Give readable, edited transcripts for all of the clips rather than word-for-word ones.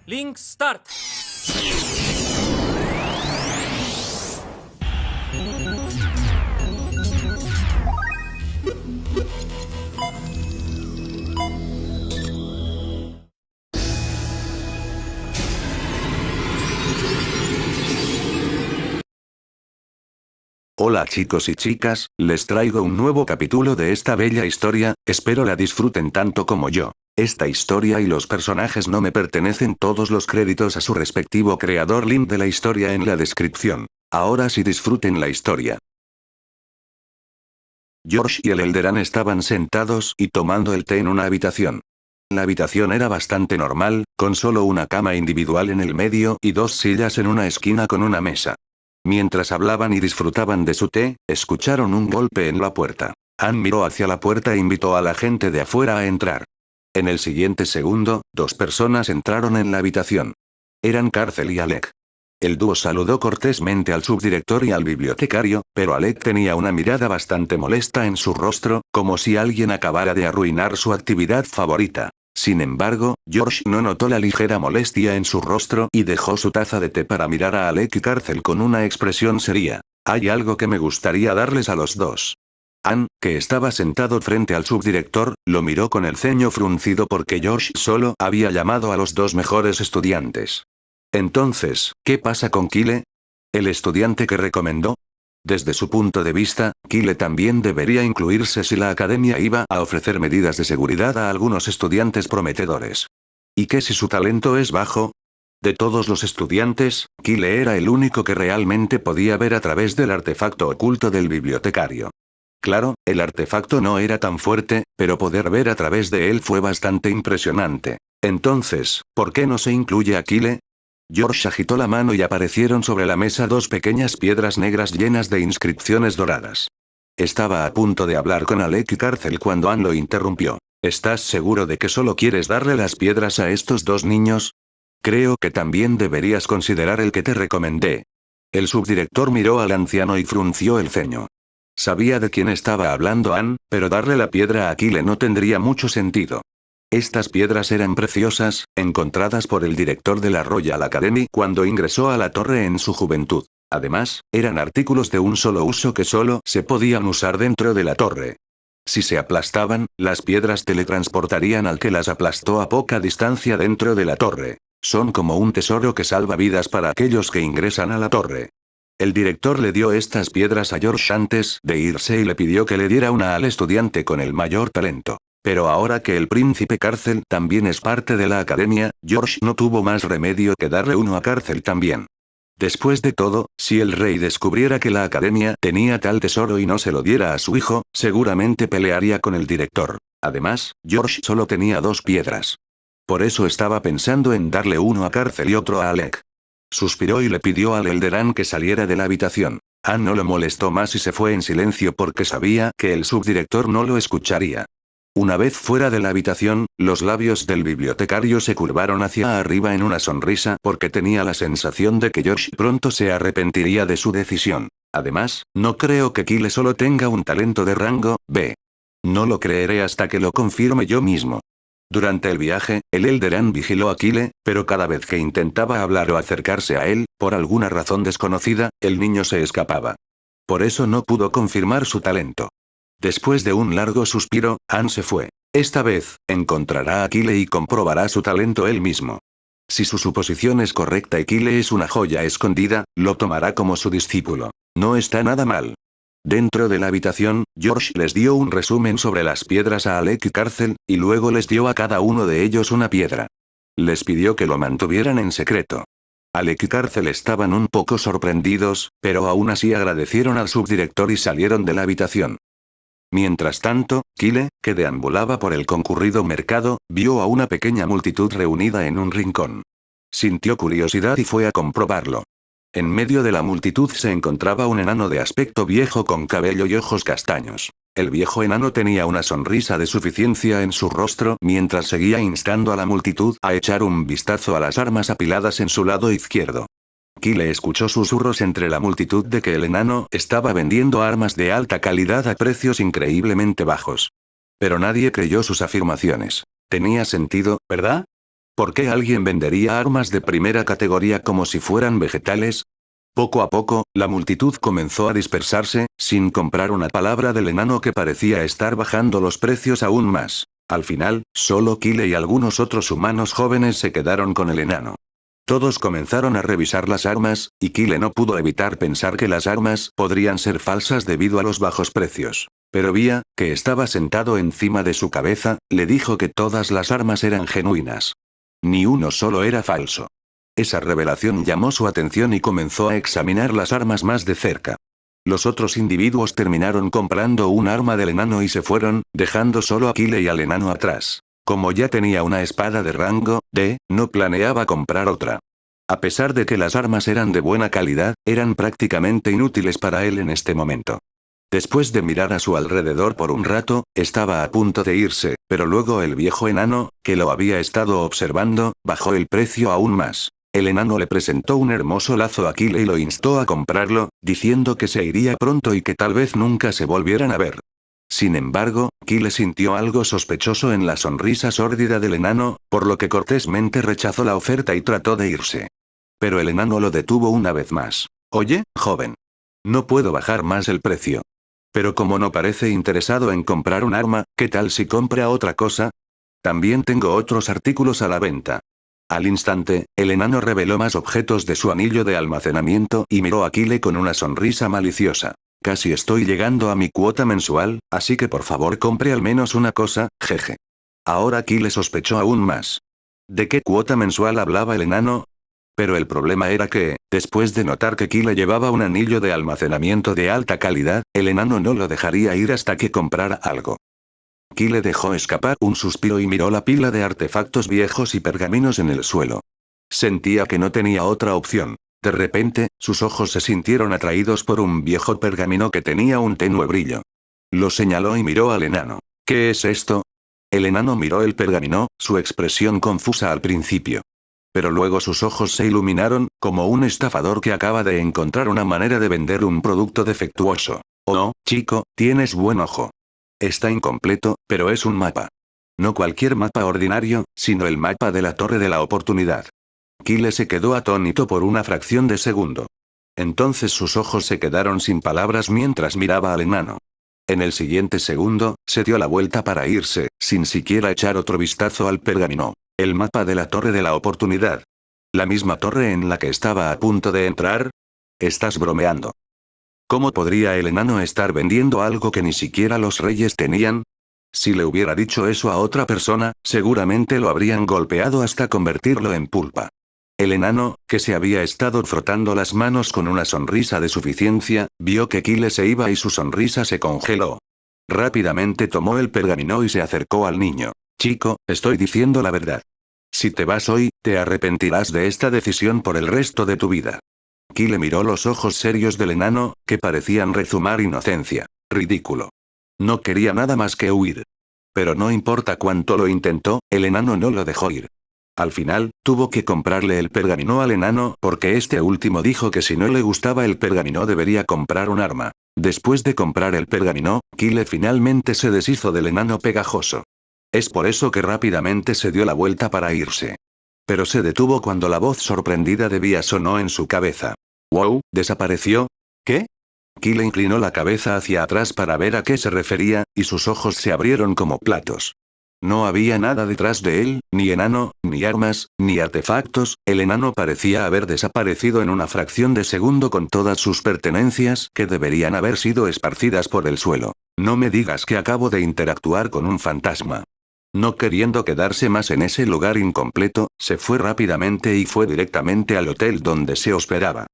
Link Start. Hola chicos y chicas, les traigo un nuevo capítulo de esta bella historia, espero la disfruten tanto como yo. Esta historia y los personajes no me pertenecen, todos los créditos a su respectivo creador, link de la historia en la descripción. Ahora sí disfruten la historia. George y el Elderan estaban sentados y tomando el té en una habitación. La habitación era bastante normal, con solo una cama individual en el medio y dos sillas en una esquina con una mesa. Mientras hablaban y disfrutaban de su té, escucharon un golpe en la puerta. Anne miró hacia la puerta e invitó a la gente de afuera a entrar. En el siguiente segundo, dos personas entraron en la habitación. Eran Carcel y Alec. El dúo saludó cortésmente al subdirector y al bibliotecario, pero Alec tenía una mirada bastante molesta en su rostro, como si alguien acabara de arruinar su actividad favorita. Sin embargo, George no notó la ligera molestia en su rostro y dejó su taza de té para mirar a Alec y Carcel con una expresión seria. Hay algo que me gustaría darles a los dos. Anne, que estaba sentado frente al subdirector, lo miró con el ceño fruncido porque George solo había llamado a los dos mejores estudiantes. Entonces, ¿qué pasa con Kyle? ¿El estudiante que recomendó? Desde su punto de vista, Kyle también debería incluirse si la academia iba a ofrecer medidas de seguridad a algunos estudiantes prometedores. ¿Y qué si su talento es bajo? De todos los estudiantes, Kyle era el único que realmente podía ver a través del artefacto oculto del bibliotecario. Claro, el artefacto no era tan fuerte, pero poder ver a través de él fue bastante impresionante. Entonces, ¿por qué no se incluye a Kyle? George agitó la mano y aparecieron sobre la mesa dos pequeñas piedras negras llenas de inscripciones doradas. Estaba a punto de hablar con Alec y Carcel cuando Anne lo interrumpió. ¿Estás seguro de que solo quieres darle las piedras a estos dos niños? Creo que también deberías considerar el que te recomendé. El subdirector miró al anciano y frunció el ceño. Sabía de quién estaba hablando Anne, pero darle la piedra a Kyle no tendría mucho sentido. Estas piedras eran preciosas, encontradas por el director de la Royal Academy cuando ingresó a la torre en su juventud. Además, eran artículos de un solo uso que solo se podían usar dentro de la torre. Si se aplastaban, las piedras teletransportarían al que las aplastó a poca distancia dentro de la torre. Son como un tesoro que salva vidas para aquellos que ingresan a la torre. El director le dio estas piedras a George antes de irse y le pidió que le diera una al estudiante con el mayor talento. Pero ahora que el príncipe Carcel también es parte de la academia, George no tuvo más remedio que darle uno a Carcel también. Después de todo, si el rey descubriera que la academia tenía tal tesoro y no se lo diera a su hijo, seguramente pelearía con el director. Además, George solo tenía dos piedras. Por eso estaba pensando en darle uno a Carcel y otro a Alec. Suspiró y le pidió al Elderan que saliera de la habitación. Anne no lo molestó más y se fue en silencio porque sabía que el subdirector no lo escucharía. Una vez fuera de la habitación, los labios del bibliotecario se curvaron hacia arriba en una sonrisa porque tenía la sensación de que George pronto se arrepentiría de su decisión. Además, no creo que Kyle solo tenga un talento de rango B. No lo creeré hasta que lo confirme yo mismo. Durante el viaje, el Elderan vigiló a Kyle, pero cada vez que intentaba hablar o acercarse a él, por alguna razón desconocida, el niño se escapaba. Por eso no pudo confirmar su talento. Después de un largo suspiro, Anne se fue. Esta vez, encontrará a Kyle y comprobará su talento él mismo. Si su suposición es correcta y Kyle es una joya escondida, lo tomará como su discípulo. No está nada mal. Dentro de la habitación, George les dio un resumen sobre las piedras a Alec y Carcel, y luego les dio a cada uno de ellos una piedra. Les pidió que lo mantuvieran en secreto. Alec y Carcel estaban un poco sorprendidos, pero aún así agradecieron al subdirector y salieron de la habitación. Mientras tanto, Kyle, que deambulaba por el concurrido mercado, vio a una pequeña multitud reunida en un rincón. Sintió curiosidad y fue a comprobarlo. En medio de la multitud se encontraba un enano de aspecto viejo con cabello y ojos castaños. El viejo enano tenía una sonrisa de suficiencia en su rostro mientras seguía instando a la multitud a echar un vistazo a las armas apiladas en su lado izquierdo. Kyle escuchó susurros entre la multitud de que el enano estaba vendiendo armas de alta calidad a precios increíblemente bajos. Pero nadie creyó sus afirmaciones. Tenía sentido, ¿verdad? ¿Por qué alguien vendería armas de primera categoría como si fueran vegetales? Poco a poco, la multitud comenzó a dispersarse, sin comprar una palabra del enano que parecía estar bajando los precios aún más. Al final, solo Kyle y algunos otros humanos jóvenes se quedaron con el enano. Todos comenzaron a revisar las armas, y Kyle no pudo evitar pensar que las armas podrían ser falsas debido a los bajos precios. Pero Vía, que estaba sentado encima de su cabeza, le dijo que todas las armas eran genuinas. Ni uno solo era falso. Esa revelación llamó su atención y comenzó a examinar las armas más de cerca. Los otros individuos terminaron comprando un arma del enano y se fueron, dejando solo a Kyle y al enano atrás. Como ya tenía una espada de rango D, no planeaba comprar otra. A pesar de que las armas eran de buena calidad, eran prácticamente inútiles para él en este momento. Después de mirar a su alrededor por un rato, estaba a punto de irse, pero luego el viejo enano, que lo había estado observando, bajó el precio aún más. El enano le presentó un hermoso lazo a Kyle y lo instó a comprarlo, diciendo que se iría pronto y que tal vez nunca se volvieran a ver. Sin embargo, Kyle sintió algo sospechoso en la sonrisa sórdida del enano, por lo que cortésmente rechazó la oferta y trató de irse. Pero el enano lo detuvo una vez más. Oye, joven. No puedo bajar más el precio. Pero como no parece interesado en comprar un arma, ¿qué tal si compra otra cosa? También tengo otros artículos a la venta. Al instante, el enano reveló más objetos de su anillo de almacenamiento y miró a Kyle con una sonrisa maliciosa. Casi estoy llegando a mi cuota mensual, así que por favor compre al menos una cosa, jeje. Ahora Kyle sospechó aún más. ¿De qué cuota mensual hablaba el enano? Pero el problema era que, después de notar que Kyle llevaba un anillo de almacenamiento de alta calidad, el enano no lo dejaría ir hasta que comprara algo. Kyle dejó escapar un suspiro y miró la pila de artefactos viejos y pergaminos en el suelo. Sentía que no tenía otra opción. De repente, sus ojos se sintieron atraídos por un viejo pergamino que tenía un tenue brillo. Lo señaló y miró al enano. ¿Qué es esto? El enano miró el pergamino, su expresión confusa al principio. Pero luego sus ojos se iluminaron, como un estafador que acaba de encontrar una manera de vender un producto defectuoso. Oh, chico, tienes buen ojo. Está incompleto, pero es un mapa. No cualquier mapa ordinario, sino el mapa de la Torre de la Oportunidad. Kyle se quedó atónito por una fracción de segundo. Entonces sus ojos se quedaron sin palabras mientras miraba al enano. En el siguiente segundo, se dio la vuelta para irse, sin siquiera echar otro vistazo al pergamino. El mapa de la Torre de la Oportunidad. ¿La misma torre en la que estaba a punto de entrar? Estás bromeando. ¿Cómo podría el enano estar vendiendo algo que ni siquiera los reyes tenían? Si le hubiera dicho eso a otra persona, seguramente lo habrían golpeado hasta convertirlo en pulpa. El enano, que se había estado frotando las manos con una sonrisa de suficiencia, vio que Kyle se iba y su sonrisa se congeló. Rápidamente tomó el pergamino y se acercó al niño. Chico, estoy diciendo la verdad. Si te vas hoy, te arrepentirás de esta decisión por el resto de tu vida. Kyle miró los ojos serios del enano, que parecían rezumar inocencia. Ridículo. No quería nada más que huir. Pero no importa cuánto lo intentó, el enano no lo dejó ir. Al final, tuvo que comprarle el pergamino al enano porque este último dijo que si no le gustaba el pergamino debería comprar un arma. Después de comprar el pergamino, Kyle finalmente se deshizo del enano pegajoso. Es por eso que rápidamente se dio la vuelta para irse. Pero se detuvo cuando la voz sorprendida de Vía sonó en su cabeza. «Wow, ¿desapareció? ¿Qué?» Kyle inclinó la cabeza hacia atrás para ver a qué se refería, y sus ojos se abrieron como platos. No había nada detrás de él, ni enano, ni armas, ni artefactos, el enano parecía haber desaparecido en una fracción de segundo con todas sus pertenencias que deberían haber sido esparcidas por el suelo. No me digas que acabo de interactuar con un fantasma. No queriendo quedarse más en ese lugar incompleto, se fue rápidamente y fue directamente al hotel donde se hospedaba.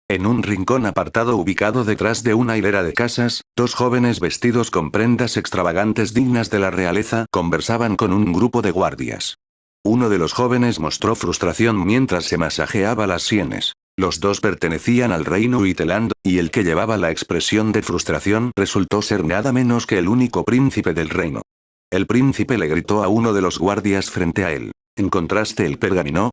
En un rincón apartado ubicado detrás de una hilera de casas, dos jóvenes vestidos con prendas extravagantes dignas de la realeza conversaban con un grupo de guardias. Uno de los jóvenes mostró frustración mientras se masajeaba las sienes. Los dos pertenecían al reino Uitland, y el que llevaba la expresión de frustración resultó ser nada menos que el único príncipe del reino. El príncipe le gritó a uno de los guardias frente a él. ¿Encontraste el pergamino?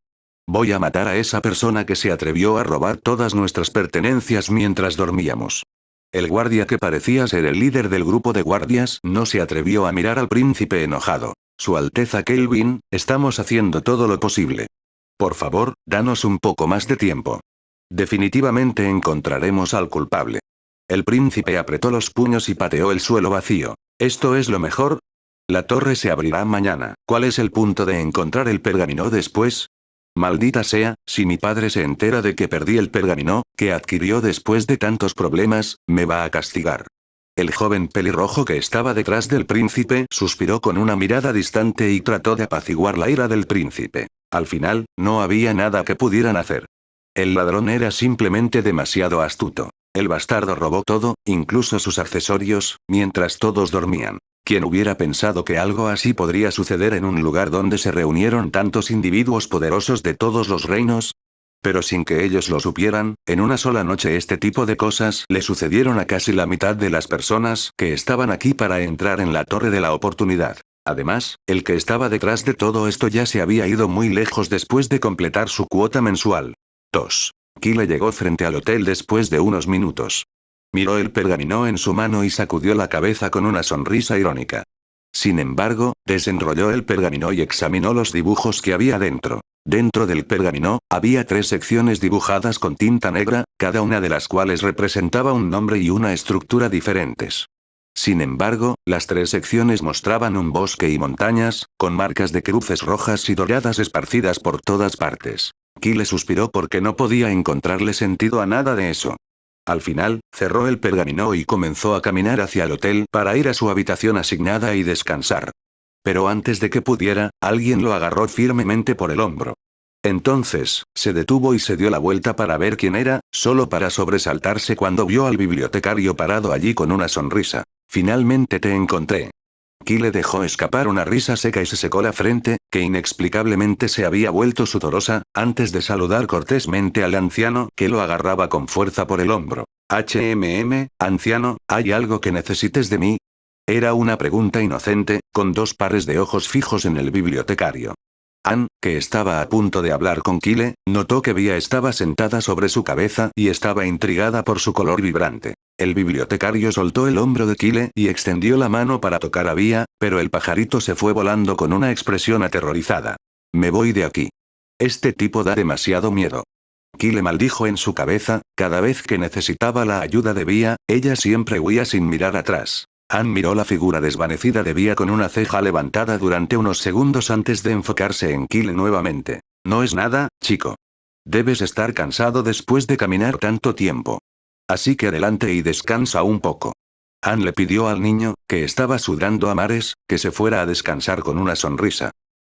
Voy a matar a esa persona que se atrevió a robar todas nuestras pertenencias mientras dormíamos. El guardia que parecía ser el líder del grupo de guardias no se atrevió a mirar al príncipe enojado. Su Alteza Kelvin, estamos haciendo todo lo posible. Por favor, danos un poco más de tiempo. Definitivamente encontraremos al culpable. El príncipe apretó los puños y pateó el suelo vacío. ¿Esto es lo mejor? La torre se abrirá mañana. ¿Cuál es el punto de encontrar el pergamino después? Maldita sea, si mi padre se entera de que perdí el pergamino, que adquirió después de tantos problemas, me va a castigar. El joven pelirrojo que estaba detrás del príncipe suspiró con una mirada distante y trató de apaciguar la ira del príncipe. Al final, no había nada que pudieran hacer. El ladrón era simplemente demasiado astuto. El bastardo robó todo, incluso sus accesorios, mientras todos dormían. ¿Quién hubiera pensado que algo así podría suceder en un lugar donde se reunieron tantos individuos poderosos de todos los reinos? Pero sin que ellos lo supieran, en una sola noche este tipo de cosas le sucedieron a casi la mitad de las personas que estaban aquí para entrar en la Torre de la Oportunidad. Además, el que estaba detrás de todo esto ya se había ido muy lejos después de completar su cuota mensual. 2. Kyle llegó frente al hotel después de unos minutos. Miró el pergamino en su mano y sacudió la cabeza con una sonrisa irónica. Sin embargo, desenrolló el pergamino y examinó los dibujos que había dentro. Dentro del pergamino, había 3 secciones dibujadas con tinta negra, cada una de las cuales representaba un nombre y una estructura diferentes. Sin embargo, las 3 secciones mostraban un bosque y montañas, con marcas de cruces rojas y doradas esparcidas por todas partes. Kyle suspiró porque no podía encontrarle sentido a nada de eso. Al final, cerró el pergamino y comenzó a caminar hacia el hotel para ir a su habitación asignada y descansar. Pero antes de que pudiera, alguien lo agarró firmemente por el hombro. Entonces, se detuvo y se dio la vuelta para ver quién era, solo para sobresaltarse cuando vio al bibliotecario parado allí con una sonrisa. Finalmente te encontré. Kyle dejó escapar una risa seca y se secó la frente, que inexplicablemente se había vuelto sudorosa, antes de saludar cortésmente al anciano que lo agarraba con fuerza por el hombro. Anciano, ¿hay algo que necesites de mí? Era una pregunta inocente, con 2 pares de ojos fijos en el bibliotecario. Anne, que estaba a punto de hablar con Kyle, notó que Vía estaba sentada sobre su cabeza y estaba intrigada por su color vibrante. El bibliotecario soltó el hombro de Kyle y extendió la mano para tocar a Vía, pero el pajarito se fue volando con una expresión aterrorizada. Me voy de aquí. Este tipo da demasiado miedo. Kyle maldijo en su cabeza, cada vez que necesitaba la ayuda de Vía, ella siempre huía sin mirar atrás. Anne miró la figura desvanecida de Vía con una ceja levantada durante unos segundos antes de enfocarse en Kyle nuevamente. No es nada, chico. Debes estar cansado después de caminar tanto tiempo. Así que adelante y descansa un poco. Anne le pidió al niño, que estaba sudando a mares, que se fuera a descansar con una sonrisa.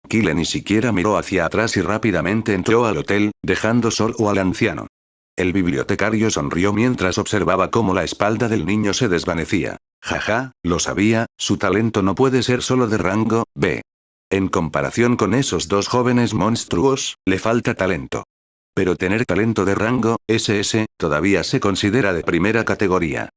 Kyle ni siquiera miró hacia atrás y rápidamente entró al hotel, dejando solo al anciano. El bibliotecario sonrió mientras observaba cómo la espalda del niño se desvanecía. Jaja, lo sabía, su talento no puede ser solo de rango B. En comparación con esos 2 jóvenes monstruos, le falta talento. Pero tener talento de rango SS todavía se considera de primera categoría.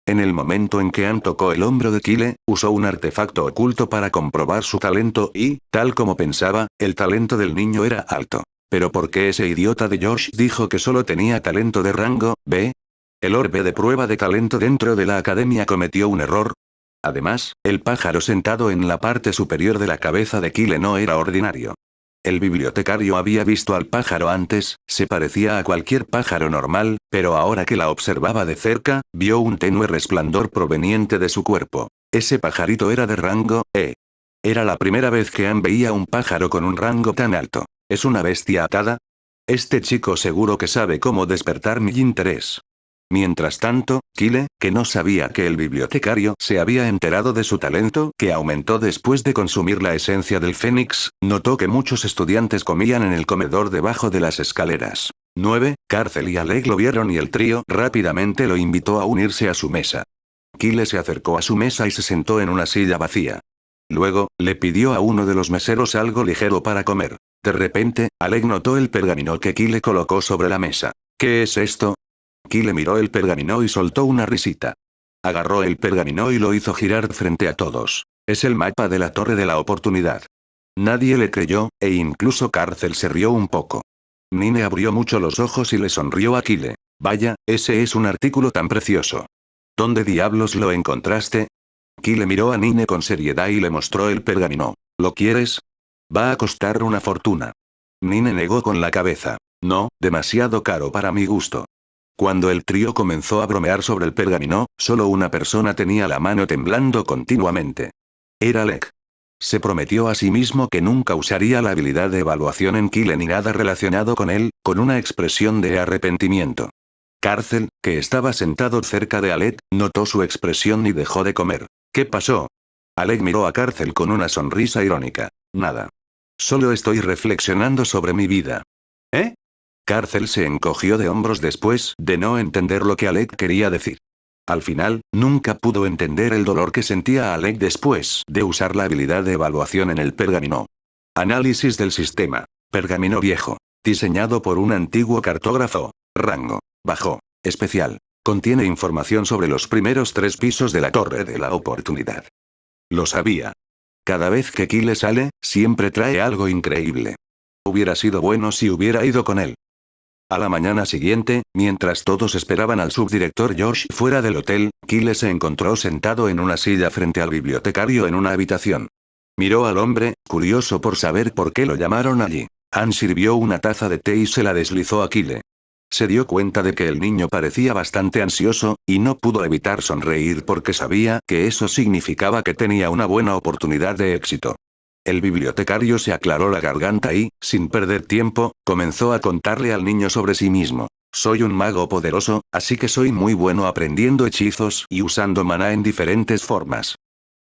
En el momento en que Anne tocó el hombro de Kyle, usó un artefacto oculto para comprobar su talento y, tal como pensaba, el talento del niño era alto. ¿Pero por qué ese idiota de Josh dijo que solo tenía talento de rango B? El orbe de prueba de talento dentro de la academia cometió un error. Además, el pájaro sentado en la parte superior de la cabeza de Kyle no era ordinario. El bibliotecario había visto al pájaro antes, se parecía a cualquier pájaro normal, pero ahora que la observaba de cerca, vio un tenue resplandor proveniente de su cuerpo. Ese pajarito era de rango E. Era la primera vez que Anne veía un pájaro con un rango tan alto. ¿Es una bestia atada? Este chico seguro que sabe cómo despertar mi interés. Mientras tanto, Kyle, que no sabía que el bibliotecario se había enterado de su talento, que aumentó después de consumir la esencia del fénix, notó que muchos estudiantes comían en el comedor debajo de las escaleras. 9. Carcel y Alec lo vieron y el trío rápidamente lo invitó a unirse a su mesa. Kyle se acercó a su mesa y se sentó en una silla vacía. Luego, le pidió a uno de los meseros algo ligero para comer. De repente, Alec notó el pergamino que Kyle colocó sobre la mesa. ¿Qué es esto? Kyle miró el pergamino y soltó una risita. Agarró el pergamino y lo hizo girar frente a todos. Es el mapa de la Torre de la Oportunidad. Nadie le creyó, e incluso Carcel se rió un poco. Nine abrió mucho los ojos y le sonrió a Kyle. Vaya, ese es un artículo tan precioso. ¿Dónde diablos lo encontraste? Kyle miró a Nine con seriedad y le mostró el pergamino. ¿Lo quieres? Va a costar una fortuna. Nine negó con la cabeza. No, demasiado caro para mi gusto. Cuando el trío comenzó a bromear sobre el pergamino, solo una persona tenía la mano temblando continuamente. Era Alec. Se prometió a sí mismo que nunca usaría la habilidad de evaluación en Kyle ni nada relacionado con él, con una expresión de arrepentimiento. Cárcel, que estaba sentado cerca de Alec, notó su expresión y dejó de comer. ¿Qué pasó? Alec miró a Cárcel con una sonrisa irónica. Nada. Solo estoy reflexionando sobre mi vida. ¿Eh? Cárcel se encogió de hombros después de no entender lo que Alec quería decir. Al final, nunca pudo entender el dolor que sentía Alec después de usar la habilidad de evaluación en el pergamino. Análisis del sistema. Pergamino viejo. Diseñado por un antiguo cartógrafo. Rango. Bajo. Especial. Contiene información sobre los primeros 3 pisos de la Torre de la Oportunidad. Lo sabía. Cada vez que Kyle sale, siempre trae algo increíble. Hubiera sido bueno si hubiera ido con él. A la mañana siguiente, mientras todos esperaban al subdirector Josh fuera del hotel, Kyle se encontró sentado en una silla frente al bibliotecario en una habitación. Miró al hombre, curioso por saber por qué lo llamaron allí. Ann sirvió una taza de té y se la deslizó a Kyle. Se dio cuenta de que el niño parecía bastante ansioso, y no pudo evitar sonreír porque sabía que eso significaba que tenía una buena oportunidad de éxito. El bibliotecario se aclaró la garganta y, sin perder tiempo, comenzó a contarle al niño sobre sí mismo. Soy un mago poderoso, así que soy muy bueno aprendiendo hechizos y usando maná en diferentes formas.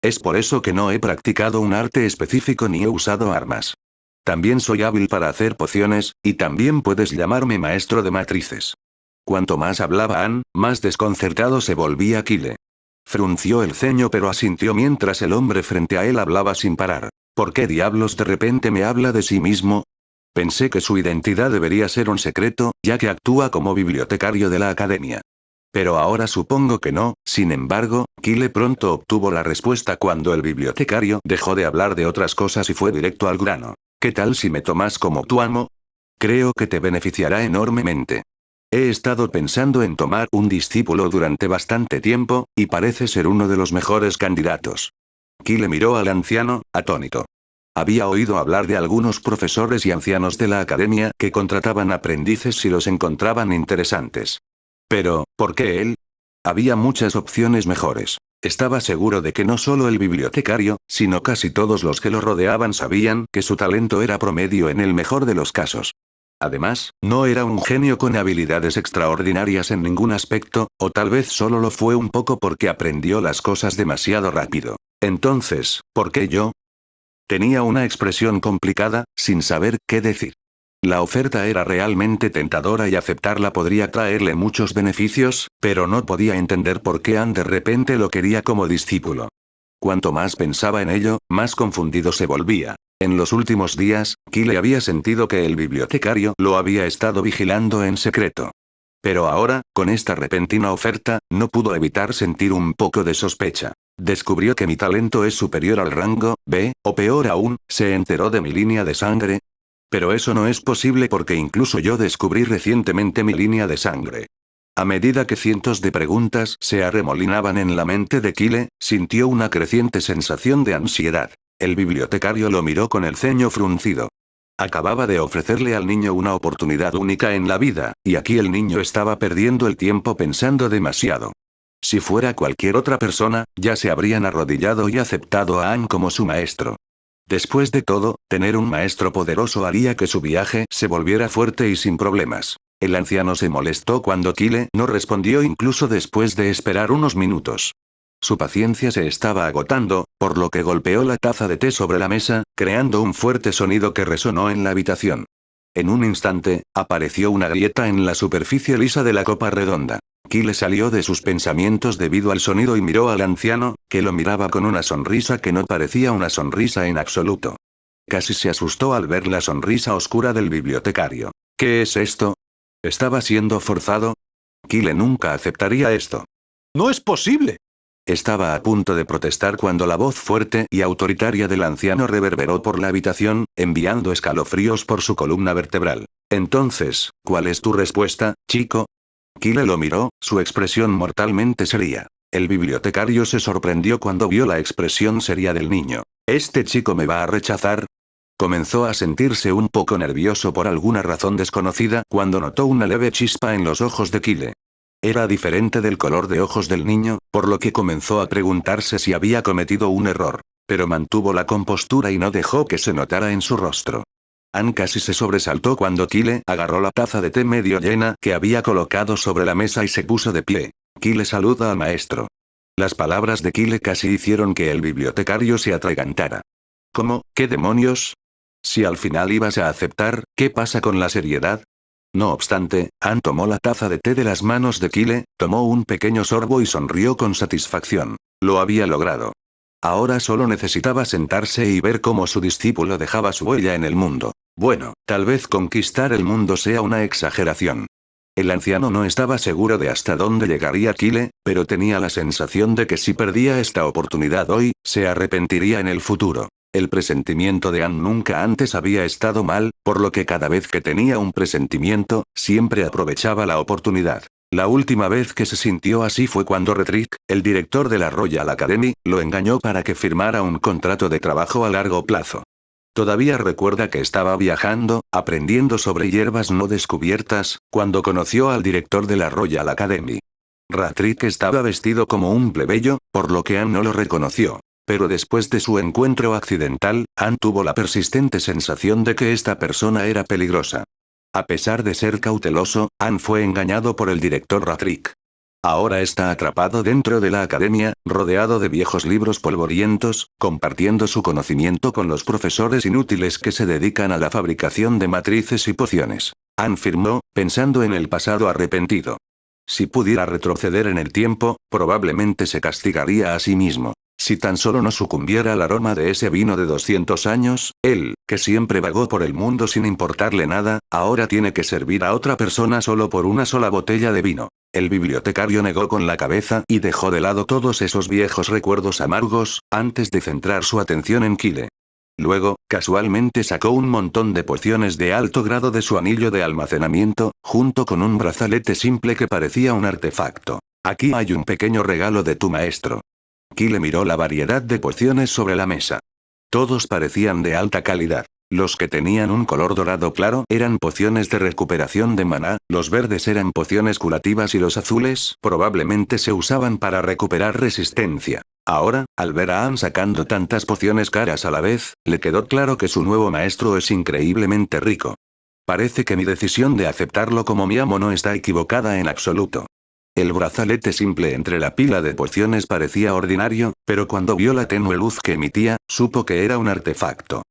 Es por eso que no he practicado un arte específico ni he usado armas. También soy hábil para hacer pociones, y también puedes llamarme maestro de matrices. Cuanto más hablaba Ann, más desconcertado se volvía Kyle. Frunció el ceño pero asintió mientras el hombre frente a él hablaba sin parar. ¿Por qué diablos de repente me habla de sí mismo? Pensé que su identidad debería ser un secreto, ya que actúa como bibliotecario de la academia. Pero ahora supongo que no. Sin embargo, Kyle pronto obtuvo la respuesta cuando el bibliotecario dejó de hablar de otras cosas y fue directo al grano. ¿Qué tal si me tomas como tu amo? Creo que te beneficiará enormemente. He estado pensando en tomar un discípulo durante bastante tiempo, y parece ser uno de los mejores candidatos. Kyle miró al anciano, atónito. Había oído hablar de algunos profesores y ancianos de la academia que contrataban aprendices si los encontraban interesantes. Pero, ¿por qué él? Había muchas opciones mejores. Estaba seguro de que no solo el bibliotecario, sino casi todos los que lo rodeaban sabían que su talento era promedio en el mejor de los casos. Además, no era un genio con habilidades extraordinarias en ningún aspecto, o tal vez solo lo fue un poco porque aprendió las cosas demasiado rápido. Entonces, ¿por qué yo? Tenía una expresión complicada, sin saber qué decir. La oferta era realmente tentadora y aceptarla podría traerle muchos beneficios, pero no podía entender por qué Ann de repente lo quería como discípulo. Cuanto más pensaba en ello, más confundido se volvía. En los últimos días, Kyle había sentido que el bibliotecario lo había estado vigilando en secreto. Pero ahora, con esta repentina oferta, no pudo evitar sentir un poco de sospecha. Descubrió que mi talento es superior al rango B, o peor aún, se enteró de mi línea de sangre. Pero eso no es posible porque incluso yo descubrí recientemente mi línea de sangre. A medida que cientos de preguntas se arremolinaban en la mente de Kyle, sintió una creciente sensación de ansiedad. El bibliotecario lo miró con el ceño fruncido. Acababa de ofrecerle al niño una oportunidad única en la vida, y aquí el niño estaba perdiendo el tiempo pensando demasiado. Si fuera cualquier otra persona, ya se habrían arrodillado y aceptado a Ann como su maestro. Después de todo, tener un maestro poderoso haría que su viaje se volviera fuerte y sin problemas. El anciano se molestó cuando Kyle no respondió incluso después de esperar unos minutos. Su paciencia se estaba agotando, por lo que golpeó la taza de té sobre la mesa, creando un fuerte sonido que resonó en la habitación. En un instante, apareció una grieta en la superficie lisa de la copa redonda. Kyle salió de sus pensamientos debido al sonido y miró al anciano, que lo miraba con una sonrisa que no parecía una sonrisa en absoluto. Casi se asustó al ver la sonrisa oscura del bibliotecario. ¿Qué es esto? ¿Estaba siendo forzado? Kyle nunca aceptaría esto. ¡No es posible! Estaba a punto de protestar cuando la voz fuerte y autoritaria del anciano reverberó por la habitación, enviando escalofríos por su columna vertebral. Entonces, ¿cuál es tu respuesta, chico? Kyle lo miró, su expresión mortalmente seria. El bibliotecario se sorprendió cuando vio la expresión seria del niño. ¿Este chico me va a rechazar? Comenzó a sentirse un poco nervioso por alguna razón desconocida cuando notó una leve chispa en los ojos de Kyle. Era diferente del color de ojos del niño, por lo que comenzó a preguntarse si había cometido un error. Pero mantuvo la compostura y no dejó que se notara en su rostro. Anne casi se sobresaltó cuando Kyle agarró la taza de té medio llena que había colocado sobre la mesa y se puso de pie. Kyle saluda al maestro. Las palabras de Kyle casi hicieron que el bibliotecario se atragantara. ¿Cómo? ¿Qué demonios? Si al final ibas a aceptar, ¿qué pasa con la seriedad? No obstante, Anne tomó la taza de té de las manos de Kyle, tomó un pequeño sorbo y sonrió con satisfacción. Lo había logrado. Ahora solo necesitaba sentarse y ver cómo su discípulo dejaba su huella en el mundo. Bueno, tal vez conquistar el mundo sea una exageración. El anciano no estaba seguro de hasta dónde llegaría Kyle, pero tenía la sensación de que si perdía esta oportunidad hoy, se arrepentiría en el futuro. El presentimiento de Anne nunca antes había estado mal, por lo que cada vez que tenía un presentimiento, siempre aprovechaba la oportunidad. La última vez que se sintió así fue cuando Redrick, el director de la Royal Academy, lo engañó para que firmara un contrato de trabajo a largo plazo. Todavía recuerda que estaba viajando, aprendiendo sobre hierbas no descubiertas, cuando conoció al director de la Royal Academy. Redrick estaba vestido como un plebeyo, por lo que Anne no lo reconoció. Pero después de su encuentro accidental, Anne tuvo la persistente sensación de que esta persona era peligrosa. A pesar de ser cauteloso, Anne fue engañado por el director Redrick. Ahora está atrapado dentro de la academia, rodeado de viejos libros polvorientos, compartiendo su conocimiento con los profesores inútiles que se dedican a la fabricación de matrices y pociones. Anne firmó, pensando en el pasado arrepentido. Si pudiera retroceder en el tiempo, probablemente se castigaría a sí mismo. Si tan solo no sucumbiera al aroma de ese vino de 200 años, él, que siempre vagó por el mundo sin importarle nada, ahora tiene que servir a otra persona solo por una sola botella de vino. El bibliotecario negó con la cabeza y dejó de lado todos esos viejos recuerdos amargos, antes de centrar su atención en Kyle. Luego, casualmente sacó un montón de pociones de alto grado de su anillo de almacenamiento, junto con un brazalete simple que parecía un artefacto. Aquí hay un pequeño regalo de tu maestro. Kyle miró la variedad de pociones sobre la mesa. Todos parecían de alta calidad. Los que tenían un color dorado claro eran pociones de recuperación de maná, los verdes eran pociones curativas y los azules probablemente se usaban para recuperar resistencia. Ahora, al ver a Anne sacando tantas pociones caras a la vez, le quedó claro que su nuevo maestro es increíblemente rico. Parece que mi decisión de aceptarlo como mi amo no está equivocada en absoluto. El brazalete simple entre la pila de pociones parecía ordinario, pero cuando vio la tenue luz que emitía, supo que era un artefacto.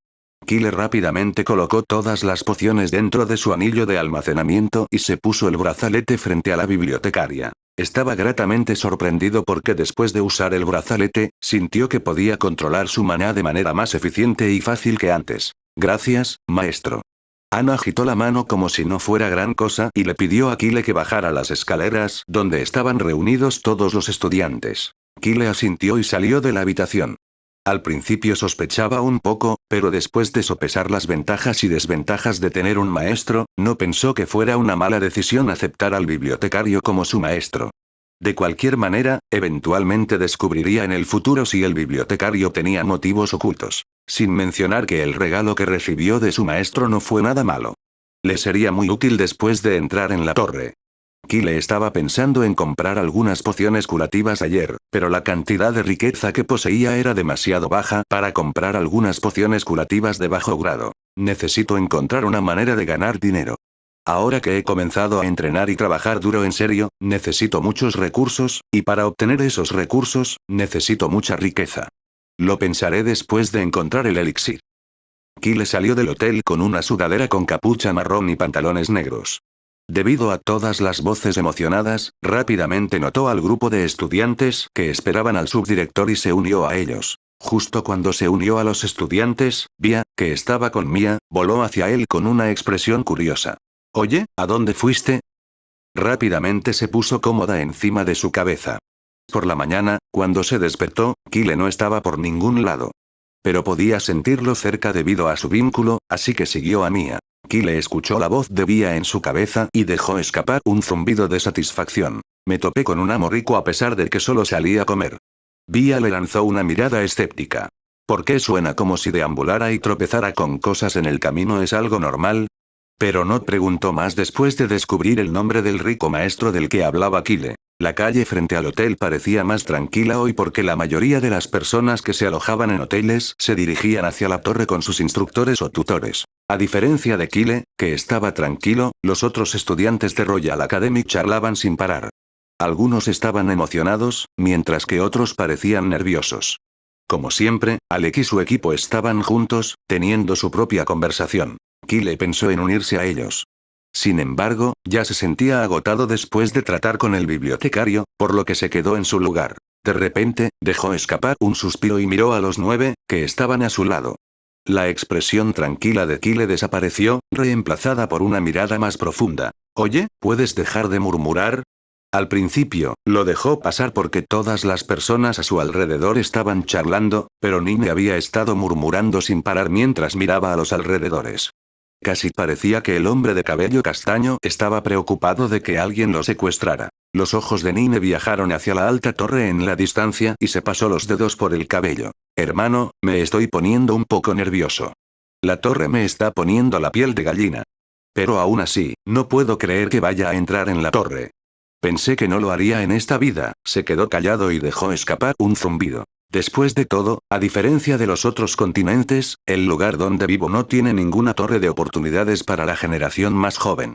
Kyle rápidamente colocó todas las pociones dentro de su anillo de almacenamiento y se puso el brazalete frente a la bibliotecaria. Estaba gratamente sorprendido porque después de usar el brazalete, sintió que podía controlar su maná de manera más eficiente y fácil que antes. Gracias, maestro. Anne agitó la mano como si no fuera gran cosa y le pidió a Kyle que bajara las escaleras donde estaban reunidos todos los estudiantes. Kyle asintió y salió de la habitación. Al principio sospechaba un poco, pero después de sopesar las ventajas y desventajas de tener un maestro, no pensó que fuera una mala decisión aceptar al bibliotecario como su maestro. De cualquier manera, eventualmente descubriría en el futuro si el bibliotecario tenía motivos ocultos. Sin mencionar que el regalo que recibió de su maestro no fue nada malo. Le sería muy útil después de entrar en la torre. Kyle estaba pensando en comprar algunas pociones curativas ayer, pero la cantidad de riqueza que poseía era demasiado baja para comprar algunas pociones curativas de bajo grado. Necesito encontrar una manera de ganar dinero. Ahora que he comenzado a entrenar y trabajar duro en serio, necesito muchos recursos, y para obtener esos recursos, necesito mucha riqueza. Lo pensaré después de encontrar el elixir. Kyle salió del hotel con una sudadera con capucha marrón y pantalones negros. Debido a todas las voces emocionadas, rápidamente notó al grupo de estudiantes que esperaban al subdirector y se unió a ellos. Justo cuando se unió a los estudiantes, Via, que estaba con Mia, voló hacia él con una expresión curiosa. Oye, ¿a dónde fuiste? Rápidamente se puso cómoda encima de su cabeza. Por la mañana, cuando se despertó, Kyle no estaba por ningún lado. Pero podía sentirlo cerca debido a su vínculo, así que siguió a Mia. Kyle escuchó la voz de Via en su cabeza y dejó escapar un zumbido de satisfacción. Me topé con un amo rico a pesar de que solo salía a comer. Via le lanzó una mirada escéptica. ¿Por qué suena como si deambulara y tropezara con cosas en el camino es algo normal? Pero no preguntó más después de descubrir el nombre del rico maestro del que hablaba Kyle. La calle frente al hotel parecía más tranquila hoy porque la mayoría de las personas que se alojaban en hoteles se dirigían hacia la torre con sus instructores o tutores. A diferencia de Kyle, que estaba tranquilo, los otros estudiantes de Royal Academy charlaban sin parar. Algunos estaban emocionados, mientras que otros parecían nerviosos. Como siempre, Alec y su equipo estaban juntos, teniendo su propia conversación. Kyle pensó en unirse a ellos. Sin embargo, ya se sentía agotado después de tratar con el bibliotecario, por lo que se quedó en su lugar. De repente, dejó escapar un suspiro y miró a los 9, que estaban a su lado. La expresión tranquila de Kyle desapareció, reemplazada por una mirada más profunda. Oye, ¿puedes dejar de murmurar? Al principio, lo dejó pasar porque todas las personas a su alrededor estaban charlando, pero Nine había estado murmurando sin parar mientras miraba a los alrededores. Casi parecía que el hombre de cabello castaño estaba preocupado de que alguien lo secuestrara. Los ojos de Nine viajaron hacia la alta torre en la distancia y se pasó los dedos por el cabello. Hermano, me estoy poniendo un poco nervioso. La torre me está poniendo la piel de gallina. Pero aún así, no puedo creer que vaya a entrar en la torre. Pensé que no lo haría en esta vida, se quedó callado y dejó escapar un zumbido. Después de todo, a diferencia de los otros continentes, el lugar donde vivo no tiene ninguna torre de oportunidades para la generación más joven.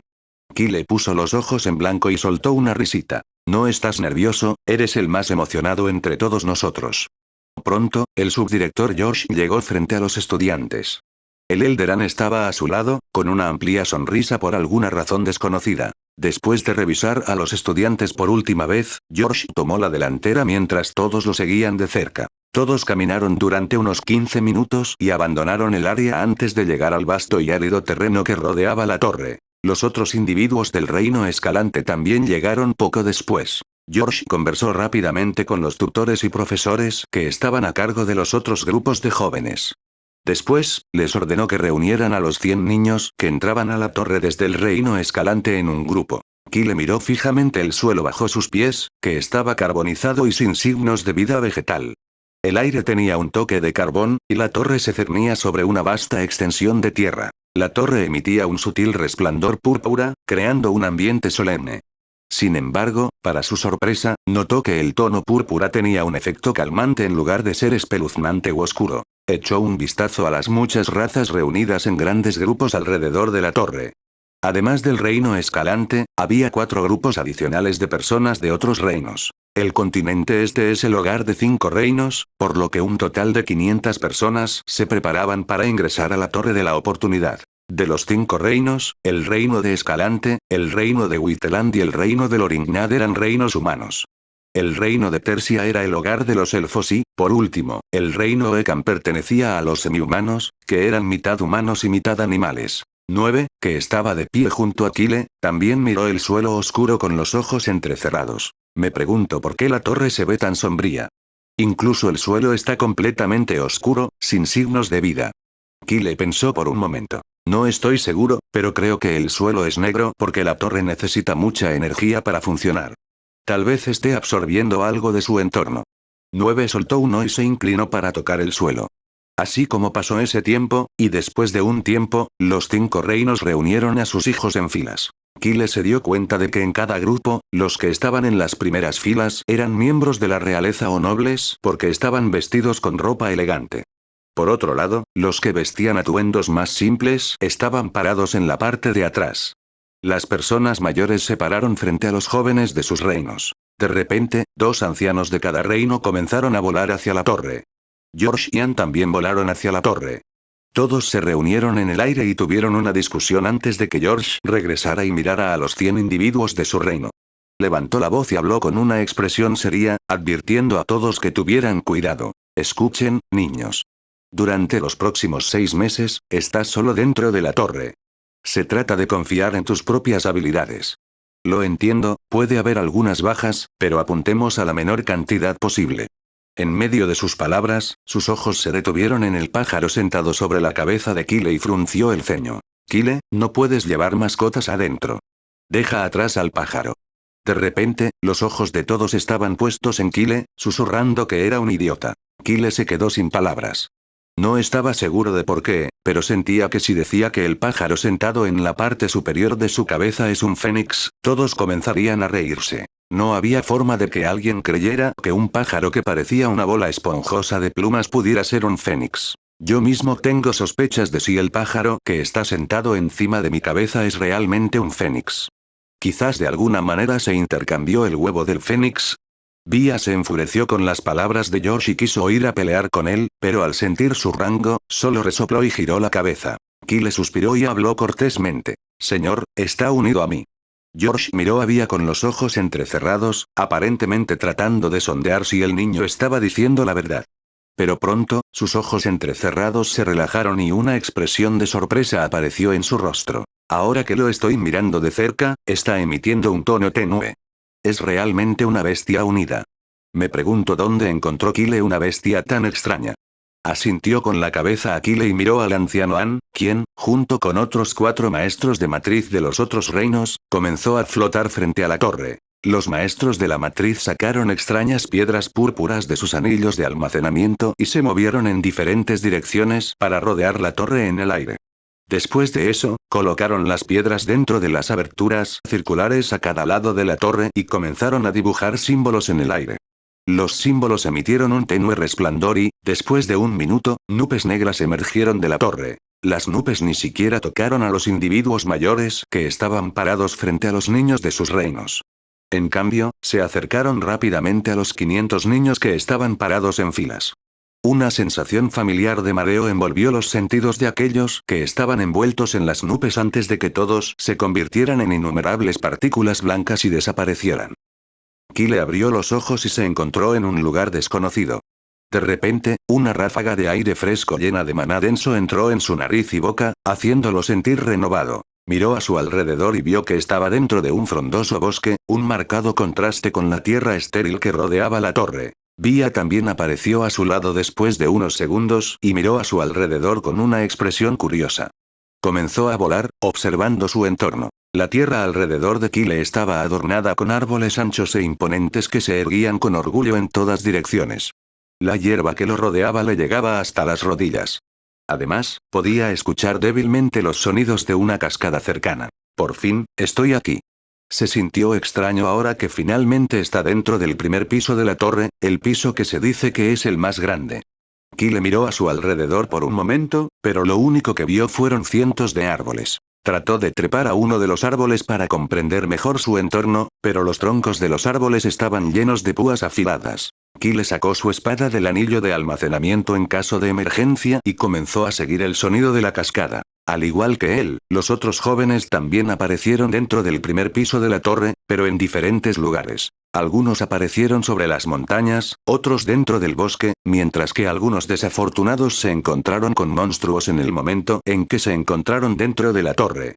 Kyle puso los ojos en blanco y soltó una risita. No estás nervioso, eres el más emocionado entre todos nosotros. Pronto, el subdirector George llegó frente a los estudiantes. El Elderan estaba a su lado, con una amplia sonrisa por alguna razón desconocida. Después de revisar a los estudiantes por última vez, George tomó la delantera mientras todos lo seguían de cerca. Todos caminaron durante unos 15 minutos y abandonaron el área antes de llegar al vasto y árido terreno que rodeaba la torre. Los otros individuos del reino escalante también llegaron poco después. George conversó rápidamente con los tutores y profesores que estaban a cargo de los otros grupos de jóvenes. Después, les ordenó que reunieran a los 100 niños que entraban a la torre desde el reino escalante en un grupo. Kyle miró fijamente el suelo bajo sus pies, que estaba carbonizado y sin signos de vida vegetal. El aire tenía un toque de carbón, y la torre se cernía sobre una vasta extensión de tierra. La torre emitía un sutil resplandor púrpura, creando un ambiente solemne. Sin embargo, para su sorpresa, notó que el tono púrpura tenía un efecto calmante en lugar de ser espeluznante u oscuro. Echó un vistazo a las muchas razas reunidas en grandes grupos alrededor de la torre. Además del reino escalante, había 4 grupos adicionales de personas de otros reinos. El continente este es el hogar de 5 reinos, por lo que un total de 500 personas se preparaban para ingresar a la Torre de la Oportunidad. De los 5 reinos, el reino de Escalante, el reino de Witeland y el reino de Loringnad eran reinos humanos. El reino de Tercia era el hogar de los elfos y, por último, el reino Ekam pertenecía a los semihumanos, que eran mitad humanos y mitad animales. 9, que estaba de pie junto a Kyle, también miró el suelo oscuro con los ojos entrecerrados. Me pregunto por qué la torre se ve tan sombría. Incluso el suelo está completamente oscuro, sin signos de vida. Kyle pensó por un momento. No estoy seguro, pero creo que el suelo es negro porque la torre necesita mucha energía para funcionar. Tal vez esté absorbiendo algo de su entorno. 9 soltó uno y se inclinó para tocar el suelo. Así como pasó ese tiempo, y después de un tiempo, los 5 reinos reunieron a sus hijos en filas. Kyle se dio cuenta de que en cada grupo, los que estaban en las primeras filas eran miembros de la realeza o nobles porque estaban vestidos con ropa elegante. Por otro lado, los que vestían atuendos más simples estaban parados en la parte de atrás. Las personas mayores se pararon frente a los jóvenes de sus reinos. De repente, 2 ancianos de cada reino comenzaron a volar hacia la torre. George y Anne también volaron hacia la torre. Todos se reunieron en el aire y tuvieron una discusión antes de que George regresara y mirara a los 100 individuos de su reino. Levantó la voz y habló con una expresión seria, advirtiendo a todos que tuvieran cuidado. Escuchen, niños. Durante los próximos 6 meses, estás solo dentro de la torre. Se trata de confiar en tus propias habilidades. Lo entiendo, puede haber algunas bajas, pero apuntemos a la menor cantidad posible. En medio de sus palabras, sus ojos se detuvieron en el pájaro sentado sobre la cabeza de Kyle y frunció el ceño. Kyle, no puedes llevar mascotas adentro. Deja atrás al pájaro. De repente, los ojos de todos estaban puestos en Kyle, susurrando que era un idiota. Kyle se quedó sin palabras. No estaba seguro de por qué, pero sentía que si decía que el pájaro sentado en la parte superior de su cabeza es un fénix, todos comenzarían a reírse. No había forma de que alguien creyera que un pájaro que parecía una bola esponjosa de plumas pudiera ser un fénix. Yo mismo tengo sospechas de si el pájaro que está sentado encima de mi cabeza es realmente un fénix. Quizás de alguna manera se intercambió el huevo del fénix. Bia se enfureció con las palabras de George y quiso ir a pelear con él, pero al sentir su rango, solo resopló y giró la cabeza. Kyle suspiró y habló cortésmente. Señor, está unido a mí. George miró a Bia con los ojos entrecerrados, aparentemente tratando de sondear si el niño estaba diciendo la verdad. Pero pronto, sus ojos entrecerrados se relajaron y una expresión de sorpresa apareció en su rostro. Ahora que lo estoy mirando de cerca, está emitiendo un tono tenue. Es realmente una bestia unida. Me pregunto dónde encontró Kyle una bestia tan extraña. Asintió con la cabeza a Kyle y miró al anciano An, quien, junto con otros 4 maestros de matriz de los otros reinos, comenzó a flotar frente a la torre. Los maestros de la matriz sacaron extrañas piedras púrpuras de sus anillos de almacenamiento y se movieron en diferentes direcciones para rodear la torre en el aire. Después de eso, colocaron las piedras dentro de las aberturas circulares a cada lado de la torre y comenzaron a dibujar símbolos en el aire. Los símbolos emitieron un tenue resplandor y, después de un minuto, nubes negras emergieron de la torre. Las nubes ni siquiera tocaron a los individuos mayores que estaban parados frente a los niños de sus reinos. En cambio, se acercaron rápidamente a los 500 niños que estaban parados en filas. Una sensación familiar de mareo envolvió los sentidos de aquellos que estaban envueltos en las nubes antes de que todos se convirtieran en innumerables partículas blancas y desaparecieran. Kyle abrió los ojos y se encontró en un lugar desconocido. De repente, una ráfaga de aire fresco llena de maná denso entró en su nariz y boca, haciéndolo sentir renovado. Miró a su alrededor y vio que estaba dentro de un frondoso bosque, un marcado contraste con la tierra estéril que rodeaba la torre. Bia también apareció a su lado después de unos segundos y miró a su alrededor con una expresión curiosa. Comenzó a volar, observando su entorno. La tierra alrededor de Kyle estaba adornada con árboles anchos e imponentes que se erguían con orgullo en todas direcciones. La hierba que lo rodeaba le llegaba hasta las rodillas. Además, podía escuchar débilmente los sonidos de una cascada cercana. Por fin, estoy aquí. Se sintió extraño ahora que finalmente está dentro del primer piso de la torre, el piso que se dice que es el más grande. Kyle miró a su alrededor por un momento, pero lo único que vio fueron cientos de árboles. Trató de trepar a uno de los árboles para comprender mejor su entorno, pero los troncos de los árboles estaban llenos de púas afiladas. Kyle sacó su espada del anillo de almacenamiento en caso de emergencia y comenzó a seguir el sonido de la cascada. Al igual que él, los otros jóvenes también aparecieron dentro del primer piso de la torre, pero en diferentes lugares. Algunos aparecieron sobre las montañas, otros dentro del bosque, mientras que algunos desafortunados se encontraron con monstruos en el momento en que se encontraron dentro de la torre.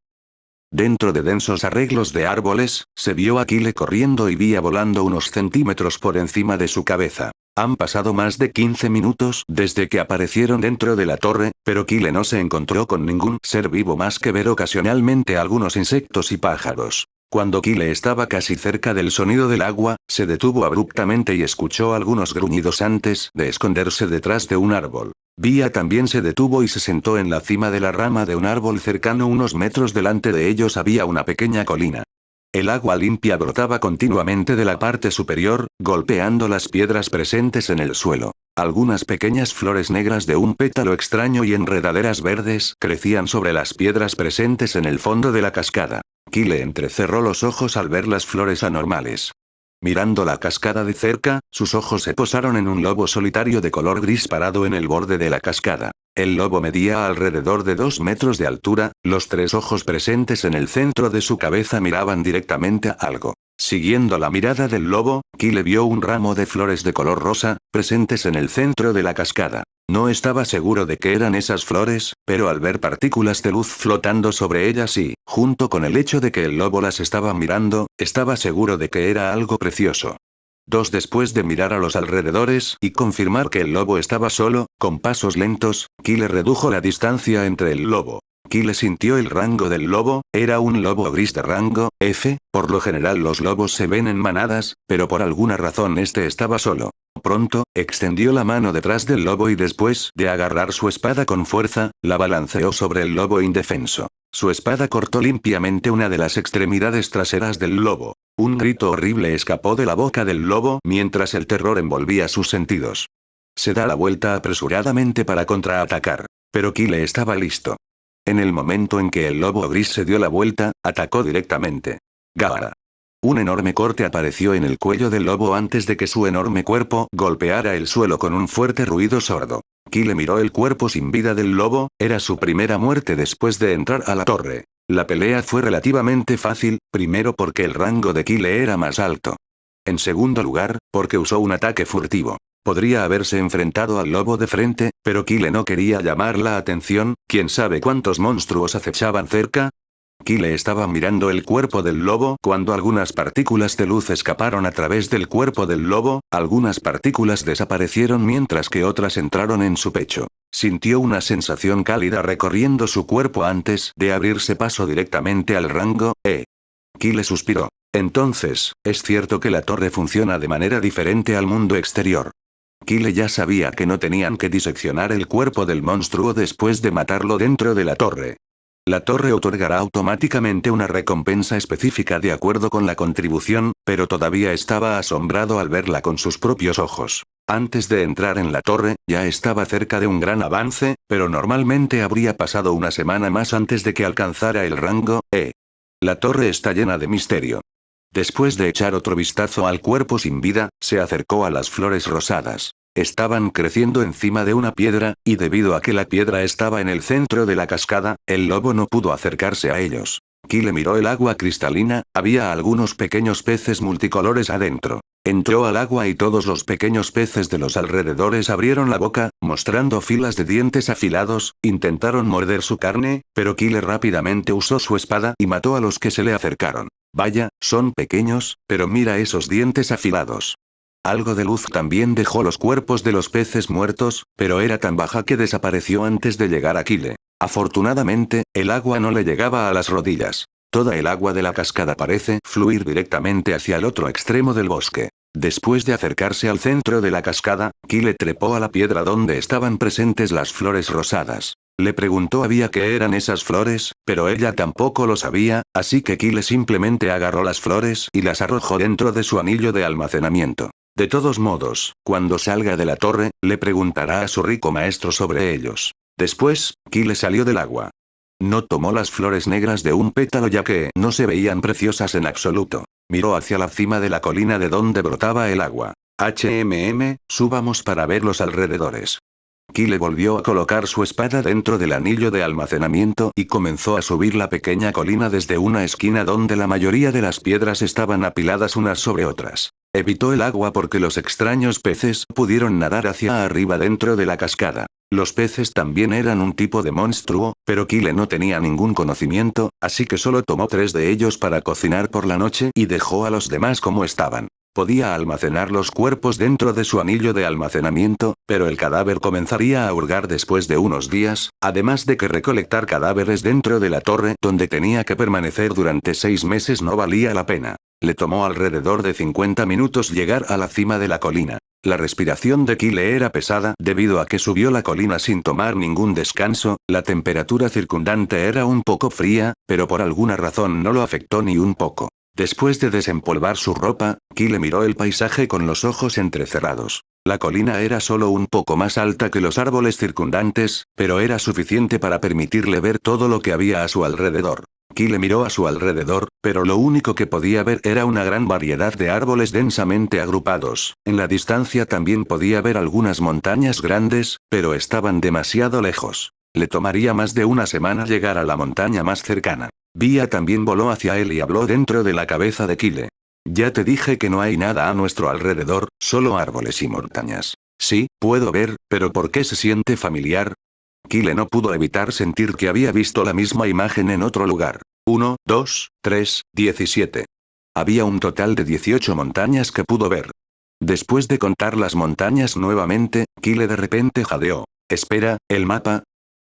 Dentro de densos arreglos de árboles, se vio a Kyle corriendo y Bia volando unos centímetros por encima de su cabeza. Han pasado más de 15 minutos desde que aparecieron dentro de la torre, pero Kyle no se encontró con ningún ser vivo más que ver ocasionalmente algunos insectos y pájaros. Cuando Kyle estaba casi cerca del sonido del agua, se detuvo abruptamente y escuchó algunos gruñidos antes de esconderse detrás de un árbol. Bia también se detuvo y se sentó en la cima de la rama de un árbol cercano. Unos metros delante de ellos había una pequeña colina. El agua limpia brotaba continuamente de la parte superior, golpeando las piedras presentes en el suelo. Algunas pequeñas flores negras de un pétalo extraño y enredaderas verdes crecían sobre las piedras presentes en el fondo de la cascada. Kyle entrecerró los ojos al ver las flores anormales. Mirando la cascada de cerca, sus ojos se posaron en un lobo solitario de color gris parado en el borde de la cascada. El lobo medía alrededor de 2 metros de altura, los 3 ojos presentes en el centro de su cabeza miraban directamente a algo. Siguiendo la mirada del lobo, Kyle vio un ramo de flores de color rosa, presentes en el centro de la cascada. No estaba seguro de qué eran esas flores, pero al ver partículas de luz flotando sobre ellas y, junto con el hecho de que el lobo las estaba mirando, estaba seguro de que era algo precioso. Después de mirar a los alrededores y confirmar que el lobo estaba solo, con pasos lentos, Kyle redujo la distancia entre el lobo. Kile sintió el rango del lobo, era un lobo gris de rango F, por lo general los lobos se ven en manadas, pero por alguna razón este estaba solo. Pronto, extendió la mano detrás del lobo y después de agarrar su espada con fuerza, la balanceó sobre el lobo indefenso. Su espada cortó limpiamente una de las extremidades traseras del lobo. Un grito horrible escapó de la boca del lobo mientras el terror envolvía sus sentidos. Se da la vuelta apresuradamente para contraatacar. Pero Kile estaba listo. En el momento en que el lobo gris se dio la vuelta, atacó directamente. ¡Gaara! Un enorme corte apareció en el cuello del lobo antes de que su enorme cuerpo golpeara el suelo con un fuerte ruido sordo. Kile miró el cuerpo sin vida del lobo, era su primera muerte después de entrar a la torre. La pelea fue relativamente fácil, primero porque el rango de Kile era más alto. En segundo lugar, porque usó un ataque furtivo. Podría haberse enfrentado al lobo de frente, pero Kile no quería llamar la atención, ¿quién sabe cuántos monstruos acechaban cerca? Kile estaba mirando el cuerpo del lobo cuando algunas partículas de luz escaparon a través del cuerpo del lobo, algunas partículas desaparecieron mientras que otras entraron en su pecho. Sintió una sensación cálida recorriendo su cuerpo antes de abrirse paso directamente al rango E. Kile suspiró. Entonces, es cierto que la torre funciona de manera diferente al mundo exterior. Kile ya sabía que no tenían que diseccionar el cuerpo del monstruo después de matarlo dentro de la torre. La torre otorgará automáticamente una recompensa específica de acuerdo con la contribución, pero todavía estaba asombrado al verla con sus propios ojos. Antes de entrar en la torre, ya estaba cerca de un gran avance, pero normalmente habría pasado una semana más antes de que alcanzara el rango E. La torre está llena de misterio. Después de echar otro vistazo al cuerpo sin vida, se acercó a las flores rosadas. Estaban creciendo encima de una piedra, y debido a que la piedra estaba en el centro de la cascada, el lobo no pudo acercarse a ellos. Kile miró el agua cristalina, había algunos pequeños peces multicolores adentro. Entró al agua y todos los pequeños peces de los alrededores abrieron la boca, mostrando filas de dientes afilados, intentaron morder su carne, pero Kile rápidamente usó su espada y mató a los que se le acercaron. Vaya, son pequeños, pero mira esos dientes afilados. Algo de luz también dejó los cuerpos de los peces muertos, pero era tan baja que desapareció antes de llegar a Kile. Afortunadamente, el agua no le llegaba a las rodillas. Toda el agua de la cascada parece fluir directamente hacia el otro extremo del bosque. Después de acercarse al centro de la cascada, Kile trepó a la piedra donde estaban presentes las flores rosadas. Le preguntó qué eran esas flores, pero ella tampoco lo sabía, así que Kile simplemente agarró las flores y las arrojó dentro de su anillo de almacenamiento. De todos modos, cuando salga de la torre, le preguntará a su rico maestro sobre ellos. Después, Kile salió del agua. No tomó las flores negras de un pétalo ya que no se veían preciosas en absoluto. Miró hacia la cima de la colina de donde brotaba el agua. Subamos para ver los alrededores. Kile volvió a colocar su espada dentro del anillo de almacenamiento y comenzó a subir la pequeña colina desde una esquina donde la mayoría de las piedras estaban apiladas unas sobre otras. Evitó el agua porque los extraños peces pudieron nadar hacia arriba dentro de la cascada. Los peces también eran un tipo de monstruo, pero Kile no tenía ningún conocimiento, así que solo tomó 3 de ellos para cocinar por la noche y dejó a los demás como estaban. Podía almacenar los cuerpos dentro de su anillo de almacenamiento, pero el cadáver comenzaría a hurgar después de unos días, además de que recolectar cadáveres dentro de la torre donde tenía que permanecer durante 6 meses no valía la pena. Le tomó alrededor de 50 minutos llegar a la cima de la colina. La respiración de Kile era pesada debido a que subió la colina sin tomar ningún descanso, la temperatura circundante era un poco fría, pero por alguna razón no lo afectó ni un poco. Después de desempolvar su ropa, Kile miró el paisaje con los ojos entrecerrados. La colina era solo un poco más alta que los árboles circundantes, pero era suficiente para permitirle ver todo lo que había a su alrededor. Kile miró a su alrededor, pero lo único que podía ver era una gran variedad de árboles densamente agrupados. En la distancia también podía ver algunas montañas grandes, pero estaban demasiado lejos. Le tomaría más de una semana llegar a la montaña más cercana. Bia también voló hacia él y habló dentro de la cabeza de Kile. Ya te dije que no hay nada a nuestro alrededor, solo árboles y montañas. Sí, puedo ver, pero ¿por qué se siente familiar? Kile no pudo evitar sentir que había visto la misma imagen en otro lugar. 1, 2, 3, 17. Había un total de 18 montañas que pudo ver. Después de contar las montañas nuevamente, Kile de repente jadeó. Espera, ¿el mapa?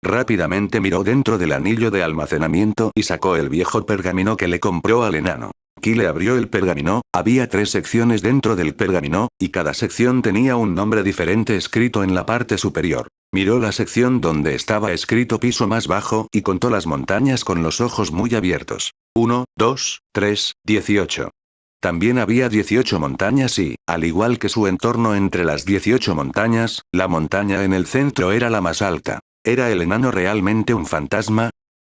Rápidamente miró dentro del anillo de almacenamiento y sacó el viejo pergamino que le compró al enano. Kyle abrió el pergamino, había 3 secciones dentro del pergamino, y cada sección tenía un nombre diferente escrito en la parte superior. Miró la sección donde estaba escrito piso más bajo y contó las montañas con los ojos muy abiertos. 1, 2, 3, 18. También había 18 montañas y, al igual que su entorno entre las 18 montañas, la montaña en el centro era la más alta. ¿Era el enano realmente un fantasma?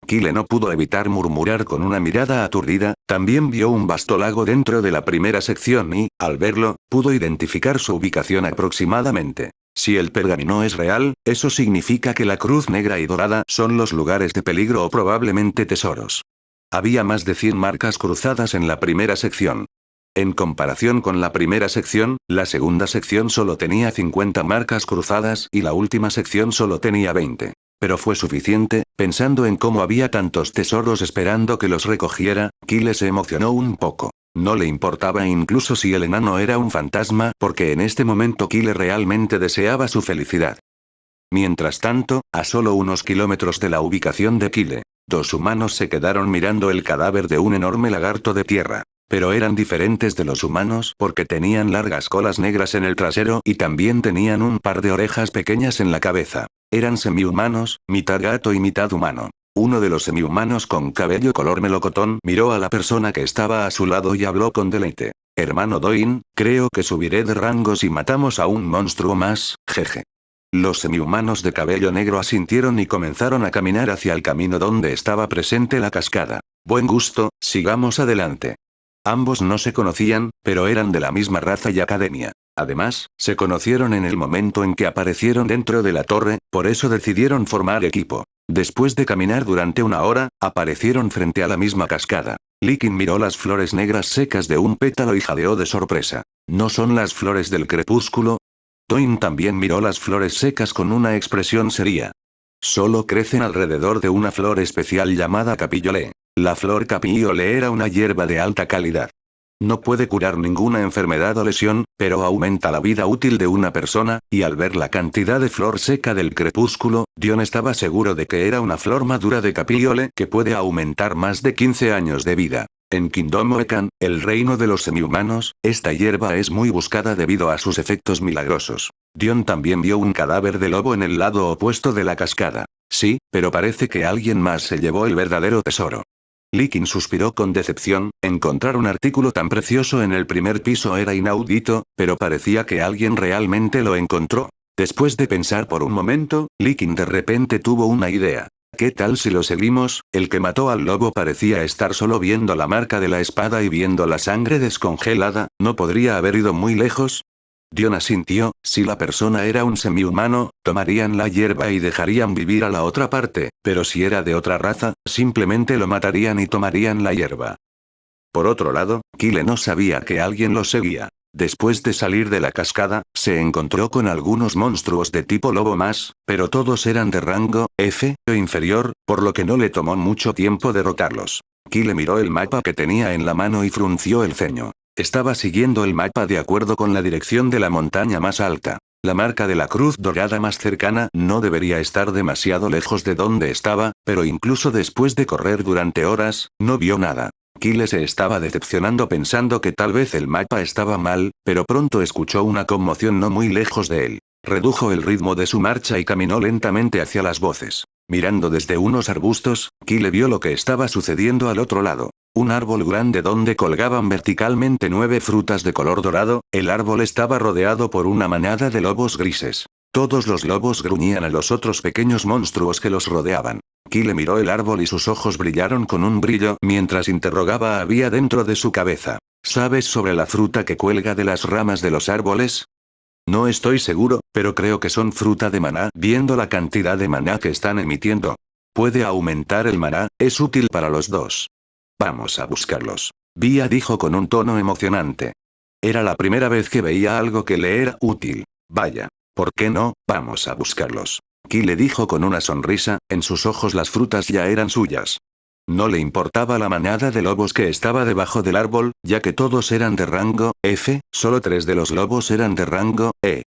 Kyle no pudo evitar murmurar con una mirada aturdida, también vio un vasto lago dentro de la primera sección y, al verlo, pudo identificar su ubicación aproximadamente. Si el pergamino es real, eso significa que la cruz negra y dorada son los lugares de peligro o probablemente tesoros. Había más de 100 marcas cruzadas en la primera sección. En comparación con la primera sección, la segunda sección solo tenía 50 marcas cruzadas y la última sección solo tenía 20. Pero fue suficiente, pensando en cómo había tantos tesoros esperando que los recogiera, Kyle se emocionó un poco. No le importaba incluso si el enano era un fantasma, porque en este momento Kyle realmente deseaba su felicidad. Mientras tanto, a solo unos kilómetros de la ubicación de Kyle, 2 humanos se quedaron mirando el cadáver de un enorme lagarto de tierra. Pero eran diferentes de los humanos porque tenían largas colas negras en el trasero y también tenían un par de orejas pequeñas en la cabeza. Eran semihumanos, mitad gato y mitad humano. Uno de los semihumanos con cabello color melocotón miró a la persona que estaba a su lado y habló con deleite. Hermano Doin, creo que subiré de rango si matamos a un monstruo más, jeje. Los semihumanos de cabello negro asintieron y comenzaron a caminar hacia el camino donde estaba presente la cascada. Buen gusto, sigamos adelante. Ambos no se conocían, pero eran de la misma raza y academia. Además, se conocieron en el momento en que aparecieron dentro de la torre, por eso decidieron formar equipo. Después de caminar durante una hora, aparecieron frente a la misma cascada. Likin miró las flores negras secas de un pétalo y jadeó de sorpresa. ¿No son las flores del crepúsculo? Toin también miró las flores secas con una expresión seria. Solo crecen alrededor de una flor especial llamada capillolé. La flor capillolé era una hierba de alta calidad. No puede curar ninguna enfermedad o lesión, pero aumenta la vida útil de una persona, y al ver la cantidad de flor seca del crepúsculo, Dion estaba seguro de que era una flor madura de capillole que puede aumentar más de 15 años de vida. En Kingdom Oekan, el reino de los semihumanos, esta hierba es muy buscada debido a sus efectos milagrosos. Dion también vio un cadáver de lobo en el lado opuesto de la cascada. Sí, pero parece que alguien más se llevó el verdadero tesoro. Likin suspiró con decepción, encontrar un artículo tan precioso en el primer piso era inaudito, pero parecía que alguien realmente lo encontró. Después de pensar por un momento, Likin de repente tuvo una idea. ¿Qué tal si lo seguimos? El que mató al lobo parecía estar solo viendo la marca de la espada y viendo la sangre descongelada, ¿no podría haber ido muy lejos? Dion asintió, si la persona era un semihumano, tomarían la hierba y dejarían vivir a la otra parte, pero si era de otra raza, simplemente lo matarían y tomarían la hierba. Por otro lado, Kyle no sabía que alguien lo seguía. Después de salir de la cascada, se encontró con algunos monstruos de tipo lobo más, pero todos eran de rango F o inferior, por lo que no le tomó mucho tiempo derrotarlos. Kyle miró el mapa que tenía en la mano y frunció el ceño. Estaba siguiendo el mapa de acuerdo con la dirección de la montaña más alta. La marca de la cruz dorada más cercana no debería estar demasiado lejos de donde estaba, pero incluso después de correr durante horas, no vio nada. Kyle se estaba decepcionando pensando que tal vez el mapa estaba mal, pero pronto escuchó una conmoción no muy lejos de él. Redujo el ritmo de su marcha y caminó lentamente hacia las voces. Mirando desde unos arbustos, Kyle vio lo que estaba sucediendo al otro lado. Un árbol grande donde colgaban verticalmente 9 frutas de color dorado, el árbol estaba rodeado por una manada de lobos grises. Todos los lobos gruñían a los otros pequeños monstruos que los rodeaban. Kyle miró el árbol y sus ojos brillaron con un brillo mientras interrogaba había dentro de su cabeza. ¿Sabes sobre la fruta que cuelga de las ramas de los árboles? No estoy seguro, pero creo que son fruta de maná viendo la cantidad de maná que están emitiendo. Puede aumentar el maná, es útil para los dos. Vamos a buscarlos. Bia dijo con un tono emocionante. Era la primera vez que veía algo que le era útil. Vaya. ¿Por qué no? Vamos a buscarlos. Kyle dijo con una sonrisa, en sus ojos las frutas ya eran suyas. No le importaba la manada de lobos que estaba debajo del árbol, ya que todos eran de rango F, solo 3 de los lobos eran de rango E.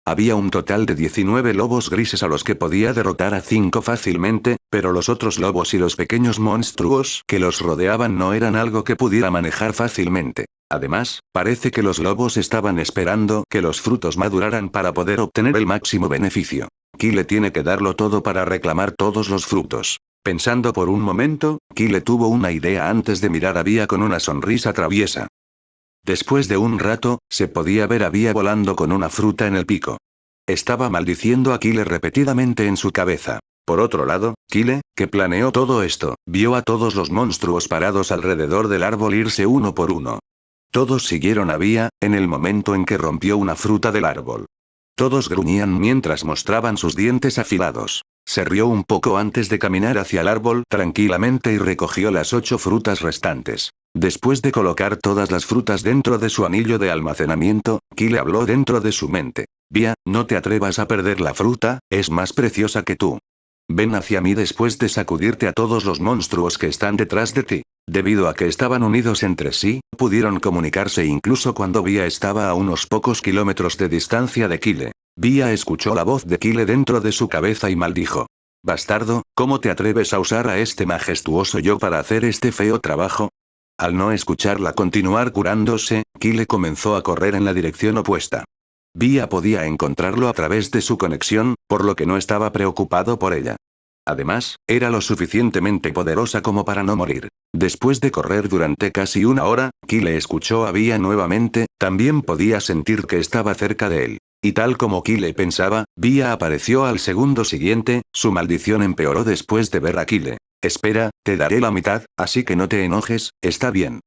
Había un total de 19 lobos grises a los que podía derrotar a 5 fácilmente, pero los otros lobos y los pequeños monstruos que los rodeaban no eran algo que pudiera manejar fácilmente. Además, parece que los lobos estaban esperando que los frutos maduraran para poder obtener el máximo beneficio. Kyle tiene que darlo todo para reclamar todos los frutos. Pensando por un momento, Kyle tuvo una idea antes de mirar a Bia con una sonrisa traviesa. Después de un rato, se podía ver a Bia volando con una fruta en el pico. Estaba maldiciendo a Kyle repetidamente en su cabeza. Por otro lado, Kyle, que planeó todo esto, vio a todos los monstruos parados alrededor del árbol irse uno por uno. Todos siguieron a Bia, en el momento en que rompió una fruta del árbol. Todos gruñían mientras mostraban sus dientes afilados. Se rió un poco antes de caminar hacia el árbol tranquilamente y recogió las 8 frutas restantes. Después de colocar todas las frutas dentro de su anillo de almacenamiento, Kyle habló dentro de su mente. Bia, no te atrevas a perder la fruta, es más preciosa que tú. Ven hacia mí después de sacudirte a todos los monstruos que están detrás de ti. Debido a que estaban unidos entre sí, pudieron comunicarse incluso cuando Bia estaba a unos pocos kilómetros de distancia de Kyle. Bia escuchó la voz de Kyle dentro de su cabeza y maldijo. Bastardo, ¿cómo te atreves a usar a este majestuoso yo para hacer este feo trabajo? Al no escucharla continuar curándose, Kyle comenzó a correr en la dirección opuesta. Bia podía encontrarlo a través de su conexión, por lo que no estaba preocupado por ella. Además, era lo suficientemente poderosa como para no morir. Después de correr durante casi una hora, Kyle escuchó a Bia nuevamente, también podía sentir que estaba cerca de él. Y tal como Kyle pensaba, Bia apareció al segundo siguiente, su maldición empeoró después de ver a Kyle. Espera, te daré la mitad, así que no te enojes, está bien.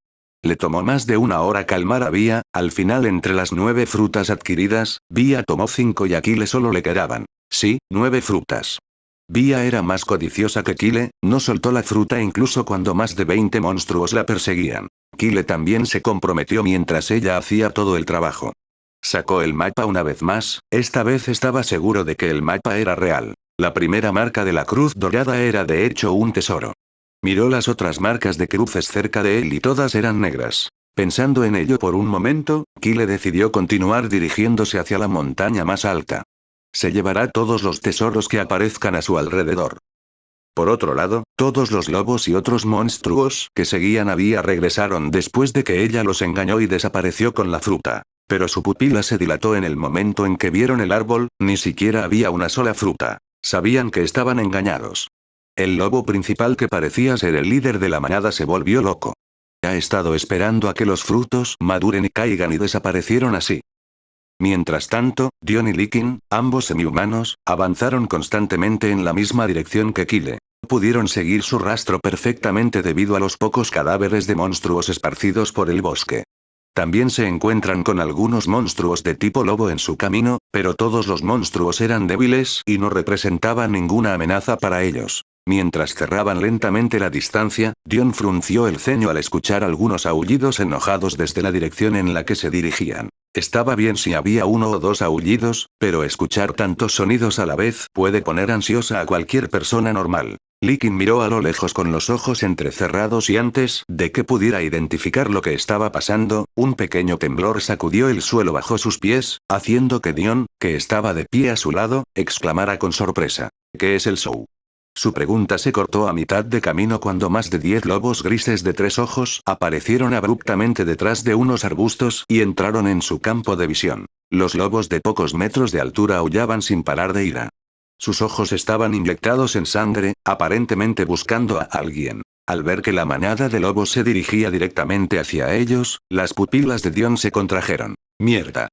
Le tomó más de una hora calmar a Bia, al final entre las 9 frutas adquiridas, Bia tomó 5 y a Kyle solo le quedaban. Sí, 9 frutas. Bia era más codiciosa que Kyle, no soltó la fruta incluso cuando más de 20 monstruos la perseguían. Kyle también se comprometió mientras ella hacía todo el trabajo. Sacó el mapa una vez más, esta vez estaba seguro de que el mapa era real. La primera marca de la cruz dorada era de hecho un tesoro. Miró las otras marcas de cruces cerca de él y todas eran negras. Pensando en ello por un momento, Kyle decidió continuar dirigiéndose hacia la montaña más alta. Se llevará todos los tesoros que aparezcan a su alrededor. Por otro lado, todos los lobos y otros monstruos que seguían a Bia regresaron después de que ella los engañó y desapareció con la fruta. Pero su pupila se dilató en el momento en que vieron el árbol, ni siquiera había una sola fruta. Sabían que estaban engañados. El lobo principal que parecía ser el líder de la manada se volvió loco. Ha estado esperando a que los frutos maduren y caigan y desaparecieron así. Mientras tanto, Dion y Likin, ambos semihumanos, avanzaron constantemente en la misma dirección que Kyle. Pudieron seguir su rastro perfectamente debido a los pocos cadáveres de monstruos esparcidos por el bosque. También se encuentran con algunos monstruos de tipo lobo en su camino, pero todos los monstruos eran débiles y no representaban ninguna amenaza para ellos. Mientras cerraban lentamente la distancia, Dion frunció el ceño al escuchar algunos aullidos enojados desde la dirección en la que se dirigían. Estaba bien si había 1 o 2 aullidos, pero escuchar tantos sonidos a la vez puede poner ansiosa a cualquier persona normal. Likin miró a lo lejos con los ojos entrecerrados y antes de que pudiera identificar lo que estaba pasando, un pequeño temblor sacudió el suelo bajo sus pies, haciendo que Dion, que estaba de pie a su lado, exclamara con sorpresa. ¿Qué es el show? Su pregunta se cortó a mitad de camino cuando más de 10 lobos grises de 3 ojos aparecieron abruptamente detrás de unos arbustos y entraron en su campo de visión. Los lobos de pocos metros de altura aullaban sin parar de ira. Sus ojos estaban inyectados en sangre, aparentemente buscando a alguien. Al ver que la manada de lobos se dirigía directamente hacia ellos, las pupilas de Dion se contrajeron. ¡Mierda!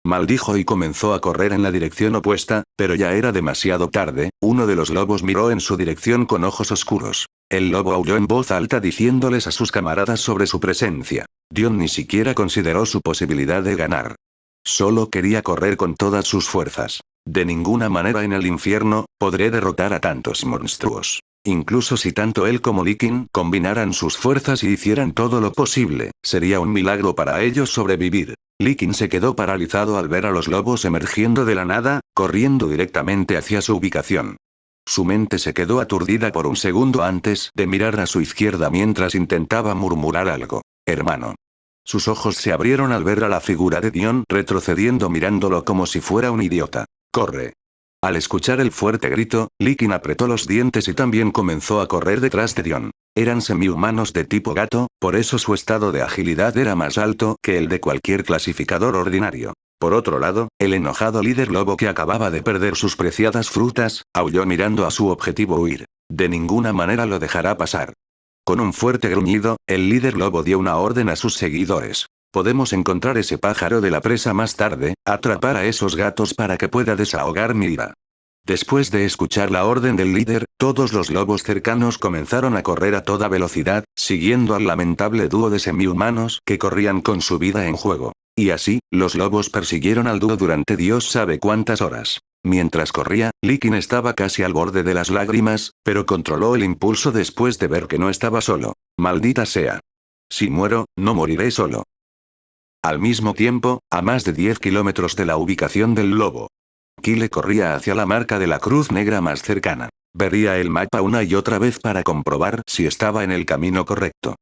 Maldijo y comenzó a correr en la dirección opuesta, pero ya era demasiado tarde. Uno de los lobos miró en su dirección con ojos oscuros. El lobo aulló en voz alta diciéndoles a sus camaradas sobre su presencia. Dion ni siquiera consideró su posibilidad de ganar. Solo quería correr con todas sus fuerzas. De ninguna manera en el infierno podré derrotar a tantos monstruos. Incluso si tanto él como Likin combinaran sus fuerzas y hicieran todo lo posible, sería un milagro para ellos sobrevivir. Likin se quedó paralizado al ver a los lobos emergiendo de la nada, corriendo directamente hacia su ubicación. Su mente se quedó aturdida por un segundo antes de mirar a su izquierda mientras intentaba murmurar algo. Hermano. Sus ojos se abrieron al ver a la figura de Dion retrocediendo mirándolo como si fuera un idiota. ¡Corre! Al escuchar el fuerte grito, Likin apretó los dientes y también comenzó a correr detrás de Dion. Eran semi-humanos de tipo gato, por eso su estado de agilidad era más alto que el de cualquier clasificador ordinario. Por otro lado, el enojado líder lobo que acababa de perder sus preciadas frutas, aulló mirando a su objetivo huir. De ninguna manera lo dejará pasar. Con un fuerte gruñido, el líder lobo dio una orden a sus seguidores. Podemos encontrar ese pájaro de la presa más tarde, atrapar a esos gatos para que pueda desahogar mi ira. Después de escuchar la orden del líder, todos los lobos cercanos comenzaron a correr a toda velocidad, siguiendo al lamentable dúo de semi-humanos que corrían con su vida en juego. Y así, los lobos persiguieron al dúo durante Dios sabe cuántas horas. Mientras corría, Likin estaba casi al borde de las lágrimas, pero controló el impulso después de ver que no estaba solo. Maldita sea. Si muero, no moriré solo. Al mismo tiempo, a más de 10 kilómetros de la ubicación del lobo, Kyle corría hacia la marca de la cruz negra más cercana. Vería el mapa una y otra vez para comprobar si estaba en el camino correcto.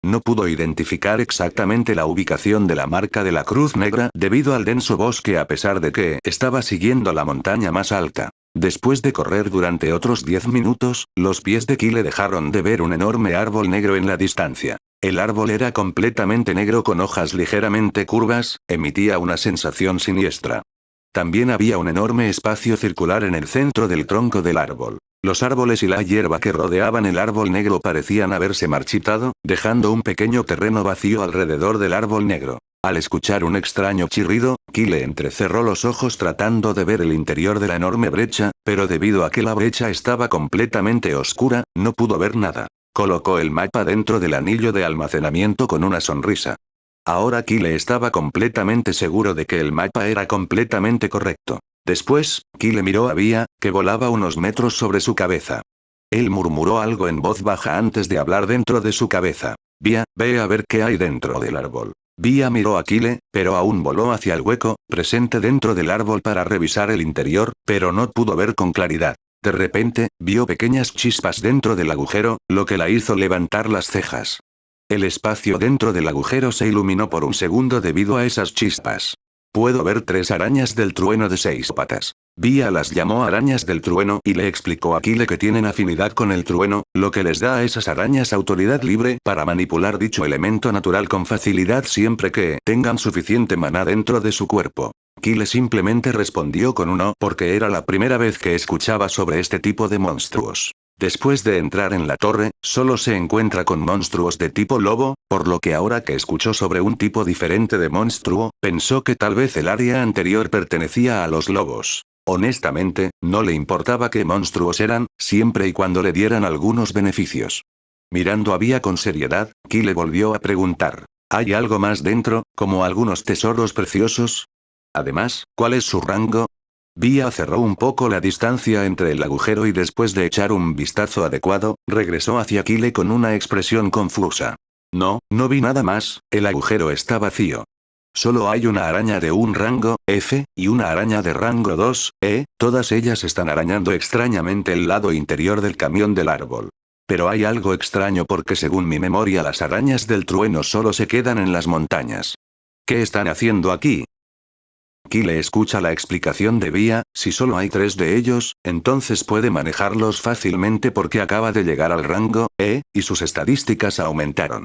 No pudo identificar exactamente la ubicación de la marca de la cruz negra debido al denso bosque a pesar de que estaba siguiendo la montaña más alta. Después de correr durante otros 10 minutos, los pies de Kyle dejaron de ver un enorme árbol negro en la distancia. El árbol era completamente negro con hojas ligeramente curvas, emitía una sensación siniestra. También había un enorme espacio circular en el centro del tronco del árbol. Los árboles y la hierba que rodeaban el árbol negro parecían haberse marchitado, dejando un pequeño terreno vacío alrededor del árbol negro. Al escuchar un extraño chirrido, Kyle entrecerró los ojos tratando de ver el interior de la enorme brecha, pero debido a que la brecha estaba completamente oscura, no pudo ver nada. Colocó el mapa dentro del anillo de almacenamiento con una sonrisa. Ahora Kyle estaba completamente seguro de que el mapa era completamente correcto. Después, Kyle miró a Via, que volaba unos metros sobre su cabeza. Él murmuró algo en voz baja antes de hablar dentro de su cabeza. Via, ve a ver qué hay dentro del árbol. Via miró a Kyle, pero aún voló hacia el hueco, presente dentro del árbol para revisar el interior, pero no pudo ver con claridad. De repente, vio pequeñas chispas dentro del agujero, lo que la hizo levantar las cejas. El espacio dentro del agujero se iluminó por un segundo debido a esas chispas. Puedo ver 3 arañas del trueno de 6 patas. Via las llamó arañas del trueno y le explicó a Kyle que tienen afinidad con el trueno, lo que les da a esas arañas autoridad libre para manipular dicho elemento natural con facilidad siempre que tengan suficiente maná dentro de su cuerpo. Kyle simplemente respondió con un no porque era la primera vez que escuchaba sobre este tipo de monstruos. Después de entrar en la torre, solo se encuentra con monstruos de tipo lobo, por lo que ahora que escuchó sobre un tipo diferente de monstruo, pensó que tal vez el área anterior pertenecía a los lobos. Honestamente, no le importaba qué monstruos eran, siempre y cuando le dieran algunos beneficios. Mirando a Via con seriedad, Kyle volvió a preguntar: ¿hay algo más dentro, como algunos tesoros preciosos? Además, ¿cuál es su rango? Via cerró un poco la distancia entre el agujero y después de echar un vistazo adecuado, regresó hacia Kyle con una expresión confusa. No vi nada más, el agujero está vacío. Solo hay una araña de un rango, F, y una araña de rango 2, E, todas ellas están arañando extrañamente el lado interior del camión del árbol. Pero hay algo extraño porque según mi memoria las arañas del trueno solo se quedan en las montañas. ¿Qué están haciendo aquí? Kyle escucha la explicación de Via, si solo hay 3 de ellos, entonces puede manejarlos fácilmente porque acaba de llegar al rango E, y sus estadísticas aumentaron.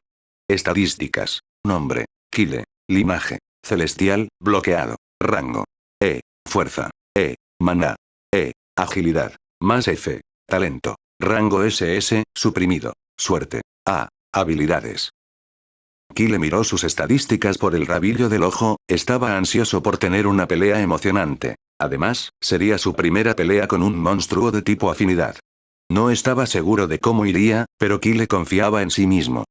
Estadísticas. Nombre: Kyle. Linaje: celestial, bloqueado. Rango: E. Fuerza: E. Maná: E. Agilidad: más F. Talento. Rango SS, suprimido. Suerte: A. Habilidades. Kyle miró sus estadísticas por el rabillo del ojo, estaba ansioso por tener una pelea emocionante. Además, sería su primera pelea con un monstruo de tipo afinidad. No estaba seguro de cómo iría, pero Kyle confiaba en sí mismo.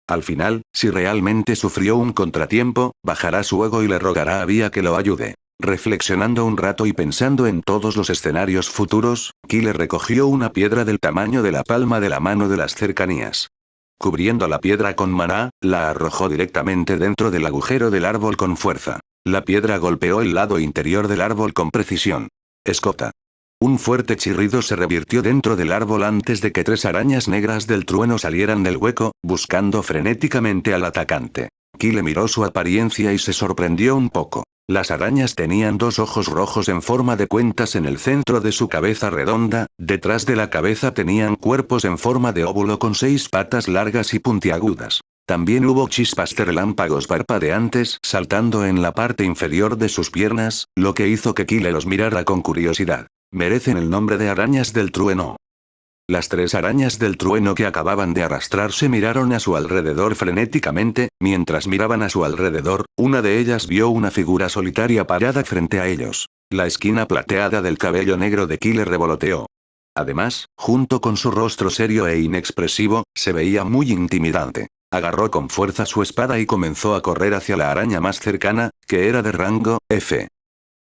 Al final, si realmente sufrió un contratiempo, bajará su ego y le rogará a Via que lo ayude. Reflexionando un rato y pensando en todos los escenarios futuros, Kyle recogió una piedra del tamaño de la palma de la mano de las cercanías. Cubriendo la piedra con maná, la arrojó directamente dentro del agujero del árbol con fuerza. La piedra golpeó el lado interior del árbol con precisión. Escota. Un fuerte chirrido se revirtió dentro del árbol antes de que 3 arañas negras del trueno salieran del hueco, buscando frenéticamente al atacante. Kyle miró su apariencia y se sorprendió un poco. Las arañas tenían dos ojos rojos en forma de cuentas en el centro de su cabeza redonda, detrás de la cabeza tenían cuerpos en forma de óvulo con 6 patas largas y puntiagudas. También hubo chispas de relámpagos parpadeantes saltando en la parte inferior de sus piernas, lo que hizo que Kyle los mirara con curiosidad. Merecen el nombre de arañas del trueno. Las 3 arañas del trueno que acababan de arrastrarse miraron a su alrededor frenéticamente, mientras miraban a su alrededor, una de ellas vio una figura solitaria parada frente a ellos. La esquina plateada del cabello negro de Kyle revoloteó. Además, junto con su rostro serio e inexpresivo, se veía muy intimidante. Agarró con fuerza su espada y comenzó a correr hacia la araña más cercana, que era de rango F.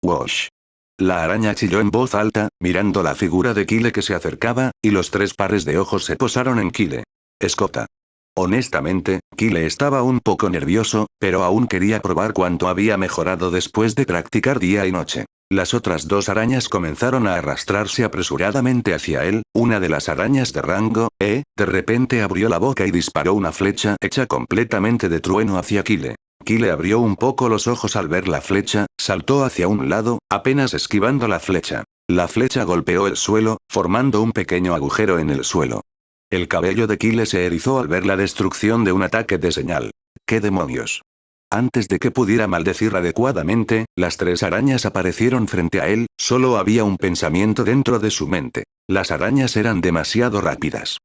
Wash. La araña chilló en voz alta, mirando la figura de Kyle que se acercaba, y los 3 pares de ojos se posaron en Kyle. Escota. Honestamente, Kyle estaba un poco nervioso, pero aún quería probar cuánto había mejorado después de practicar día y noche. Las otras 2 arañas comenzaron a arrastrarse apresuradamente hacia él, una de las arañas de rango E, de repente abrió la boca y disparó una flecha hecha completamente de trueno hacia Kyle. Kyle abrió un poco los ojos al ver la flecha, saltó hacia un lado, apenas esquivando la flecha. La flecha golpeó el suelo, formando un pequeño agujero en el suelo. El cabello de Kyle se erizó al ver la destrucción de un ataque de señal. ¡Qué demonios! Antes de que pudiera maldecir adecuadamente, las 3 arañas aparecieron frente a él, solo había un pensamiento dentro de su mente. Las arañas eran demasiado rápidas.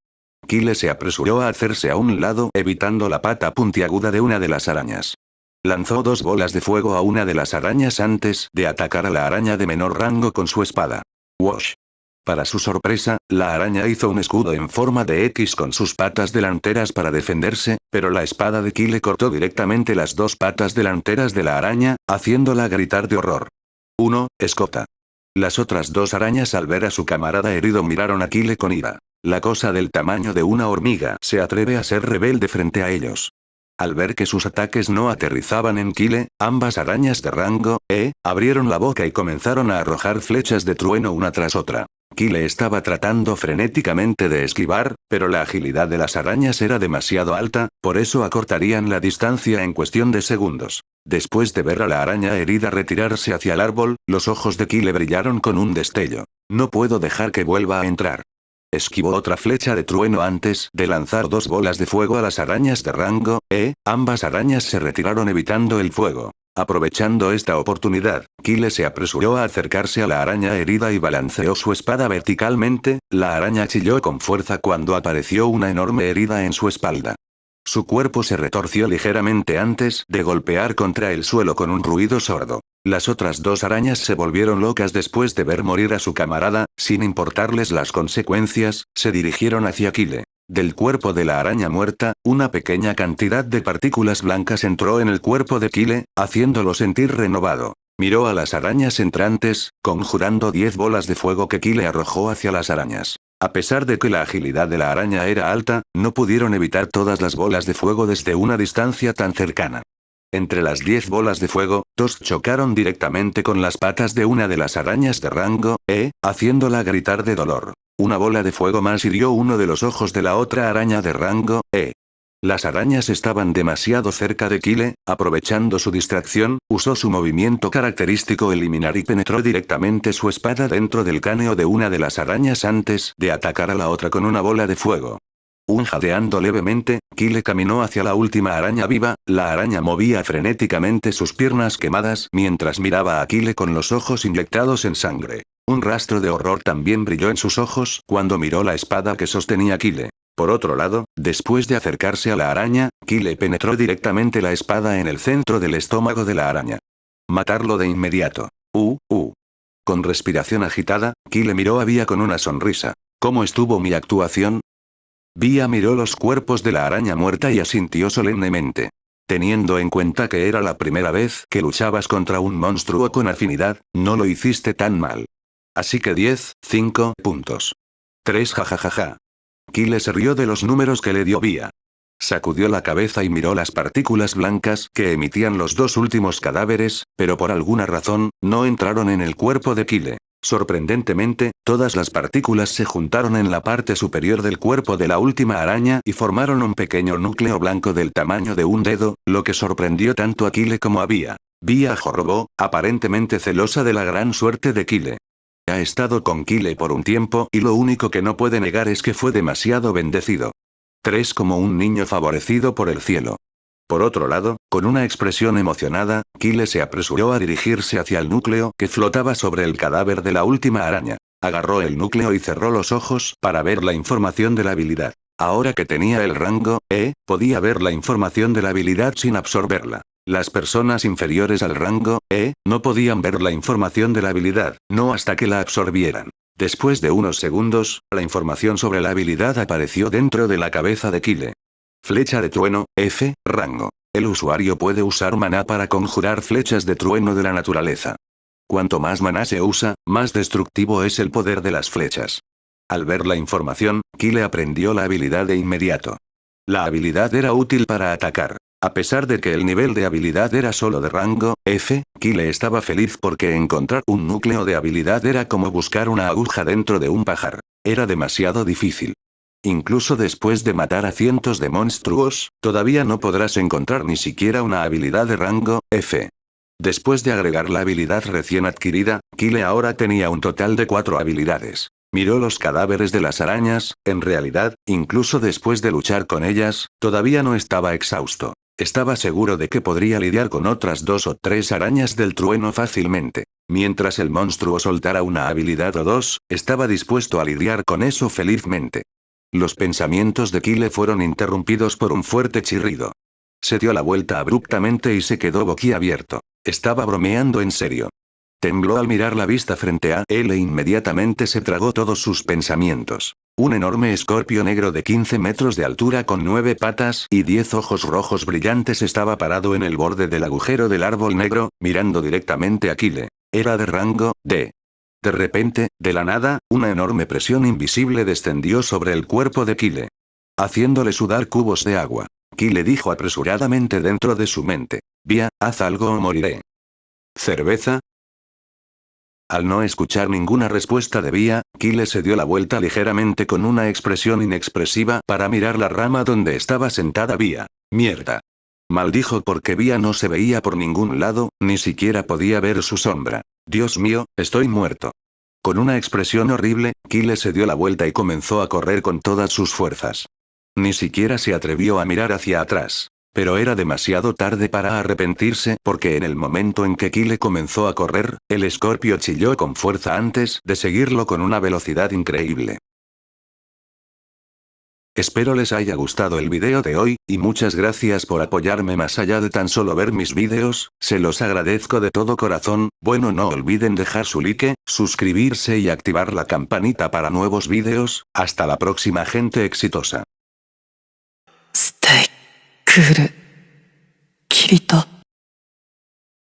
Kyle se apresuró a hacerse a un lado, evitando la pata puntiaguda de una de las arañas. Lanzó 2 bolas de fuego a una de las arañas antes de atacar a la araña de menor rango con su espada. Wash. Para su sorpresa, la araña hizo un escudo en forma de X con sus patas delanteras para defenderse, pero la espada de Kyle cortó directamente las 2 patas delanteras de la araña, haciéndola gritar de horror. 1. Escota. Las otras 2 arañas al ver a su camarada herido miraron a Kyle con ira. La cosa del tamaño de una hormiga se atreve a ser rebelde frente a ellos. Al ver que sus ataques no aterrizaban en Kyle, ambas arañas de rango E, abrieron la boca y comenzaron a arrojar flechas de trueno una tras otra. Kyle estaba tratando frenéticamente de esquivar, pero la agilidad de las arañas era demasiado alta, por eso acortarían la distancia en cuestión de segundos. Después de ver a la araña herida retirarse hacia el árbol, los ojos de Kyle brillaron con un destello. No puedo dejar que vuelva a entrar. Esquivó otra flecha de trueno antes de lanzar 2 bolas de fuego a las arañas de rango E, ambas arañas se retiraron evitando el fuego. Aprovechando esta oportunidad, Kyle se apresuró a acercarse a la araña herida y balanceó su espada verticalmente, la araña chilló con fuerza cuando apareció una enorme herida en su espalda. Su cuerpo se retorció ligeramente antes de golpear contra el suelo con un ruido sordo. Las otras 2 arañas se volvieron locas después de ver morir a su camarada, sin importarles las consecuencias, se dirigieron hacia Kyle. Del cuerpo de la araña muerta, una pequeña cantidad de partículas blancas entró en el cuerpo de Kyle, haciéndolo sentir renovado. Miró a las arañas entrantes, conjurando 10 bolas de fuego que Kyle arrojó hacia las arañas. A pesar de que la agilidad de la araña era alta, no pudieron evitar todas las bolas de fuego desde una distancia tan cercana. Entre las 10 bolas de fuego, 2 chocaron directamente con las patas de una de las arañas de rango E, haciéndola gritar de dolor. Una bola de fuego más hirió uno de los ojos de la otra araña de rango E. Las arañas estaban demasiado cerca de Kyle, aprovechando su distracción, usó su movimiento característico eliminar y penetró directamente su espada dentro del cráneo de una de las arañas antes de atacar a la otra con una bola de fuego. Jadeando levemente, Kyle caminó hacia la última araña viva, la araña movía frenéticamente sus piernas quemadas mientras miraba a Kyle con los ojos inyectados en sangre. Un rastro de horror también brilló en sus ojos cuando miró la espada que sostenía Kyle. Por otro lado, después de acercarse a la araña, Kyle penetró directamente la espada en el centro del estómago de la araña. Matarlo de inmediato. Con respiración agitada, Kyle miró a Vía con una sonrisa. ¿Cómo estuvo mi actuación? Vía miró los cuerpos de la araña muerta y asintió solemnemente. Teniendo en cuenta que era la primera vez que luchabas contra un monstruo con afinidad, no lo hiciste tan mal. Así que 5 puntos. 3 jajajaja. Kyle se rió de los números que le dio Vía. Sacudió la cabeza y miró las partículas blancas que emitían los 2 últimos cadáveres, pero por alguna razón, no entraron en el cuerpo de Kyle. Sorprendentemente, todas las partículas se juntaron en la parte superior del cuerpo de la última araña y formaron un pequeño núcleo blanco del tamaño de un dedo, lo que sorprendió tanto a Kyle como a Bia. Bia jorobó, aparentemente celosa de la gran suerte de Kyle. Ha estado con Kyle por un tiempo y lo único que no puede negar es que fue demasiado bendecido. 3 como un niño favorecido por el cielo. Por otro lado, con una expresión emocionada, Kyle se apresuró a dirigirse hacia el núcleo que flotaba sobre el cadáver de la última araña. Agarró el núcleo y cerró los ojos para ver la información de la habilidad. Ahora que tenía el rango E, podía ver la información de la habilidad sin absorberla. Las personas inferiores al rango E no podían ver la información de la habilidad, no hasta que la absorbieran. Después de unos segundos, la información sobre la habilidad apareció dentro de la cabeza de Kyle. Flecha de trueno, F, rango. El usuario puede usar maná para conjurar flechas de trueno de la naturaleza. Cuanto más maná se usa, más destructivo es el poder de las flechas. Al ver la información, Kyle aprendió la habilidad de inmediato. La habilidad era útil para atacar. A pesar de que el nivel de habilidad era solo de rango F, Kyle estaba feliz porque encontrar un núcleo de habilidad era como buscar una aguja dentro de un pajar. Era demasiado difícil. Incluso después de matar a cientos de monstruos, todavía no podrás encontrar ni siquiera una habilidad de rango F. Después de agregar la habilidad recién adquirida, Kyle ahora tenía un total de 4 habilidades. Miró los cadáveres de las arañas, en realidad, incluso después de luchar con ellas, todavía no estaba exhausto. Estaba seguro de que podría lidiar con otras 2 o 3 arañas del trueno fácilmente. Mientras el monstruo soltara una habilidad o 2, estaba dispuesto a lidiar con eso felizmente. Los pensamientos de Kyle fueron interrumpidos por un fuerte chirrido. Se dio la vuelta abruptamente y se quedó boquiabierto. Estaba bromeando en serio. Tembló al mirar la vista frente a él e inmediatamente se tragó todos sus pensamientos. Un enorme escorpio negro de 15 metros de altura con 9 patas y 10 ojos rojos brillantes estaba parado en el borde del agujero del árbol negro, mirando directamente a Kyle. Era de rango D. De repente, de la nada, una enorme presión invisible descendió sobre el cuerpo de Kyle, haciéndole sudar cubos de agua. Kyle dijo apresuradamente dentro de su mente: Bia, haz algo o moriré. ¿Cerveza? Al no escuchar ninguna respuesta de Bia, Kyle se dio la vuelta ligeramente con una expresión inexpresiva para mirar la rama donde estaba sentada Bia. Mierda. Maldijo porque Bia no se veía por ningún lado, ni siquiera podía ver su sombra. Dios mío, estoy muerto. Con una expresión horrible, Kyle se dio la vuelta y comenzó a correr con todas sus fuerzas. Ni siquiera se atrevió a mirar hacia atrás. Pero era demasiado tarde para arrepentirse porque en el momento en que Kyle comenzó a correr, el escorpio chilló con fuerza antes de seguirlo con una velocidad increíble. Espero les haya gustado el video de hoy, y muchas gracias por apoyarme más allá de tan solo ver mis videos, se los agradezco de todo corazón. Bueno, no olviden dejar su like, suscribirse y activar la campanita para nuevos videos. Hasta la próxima, gente exitosa. ステイクールキリト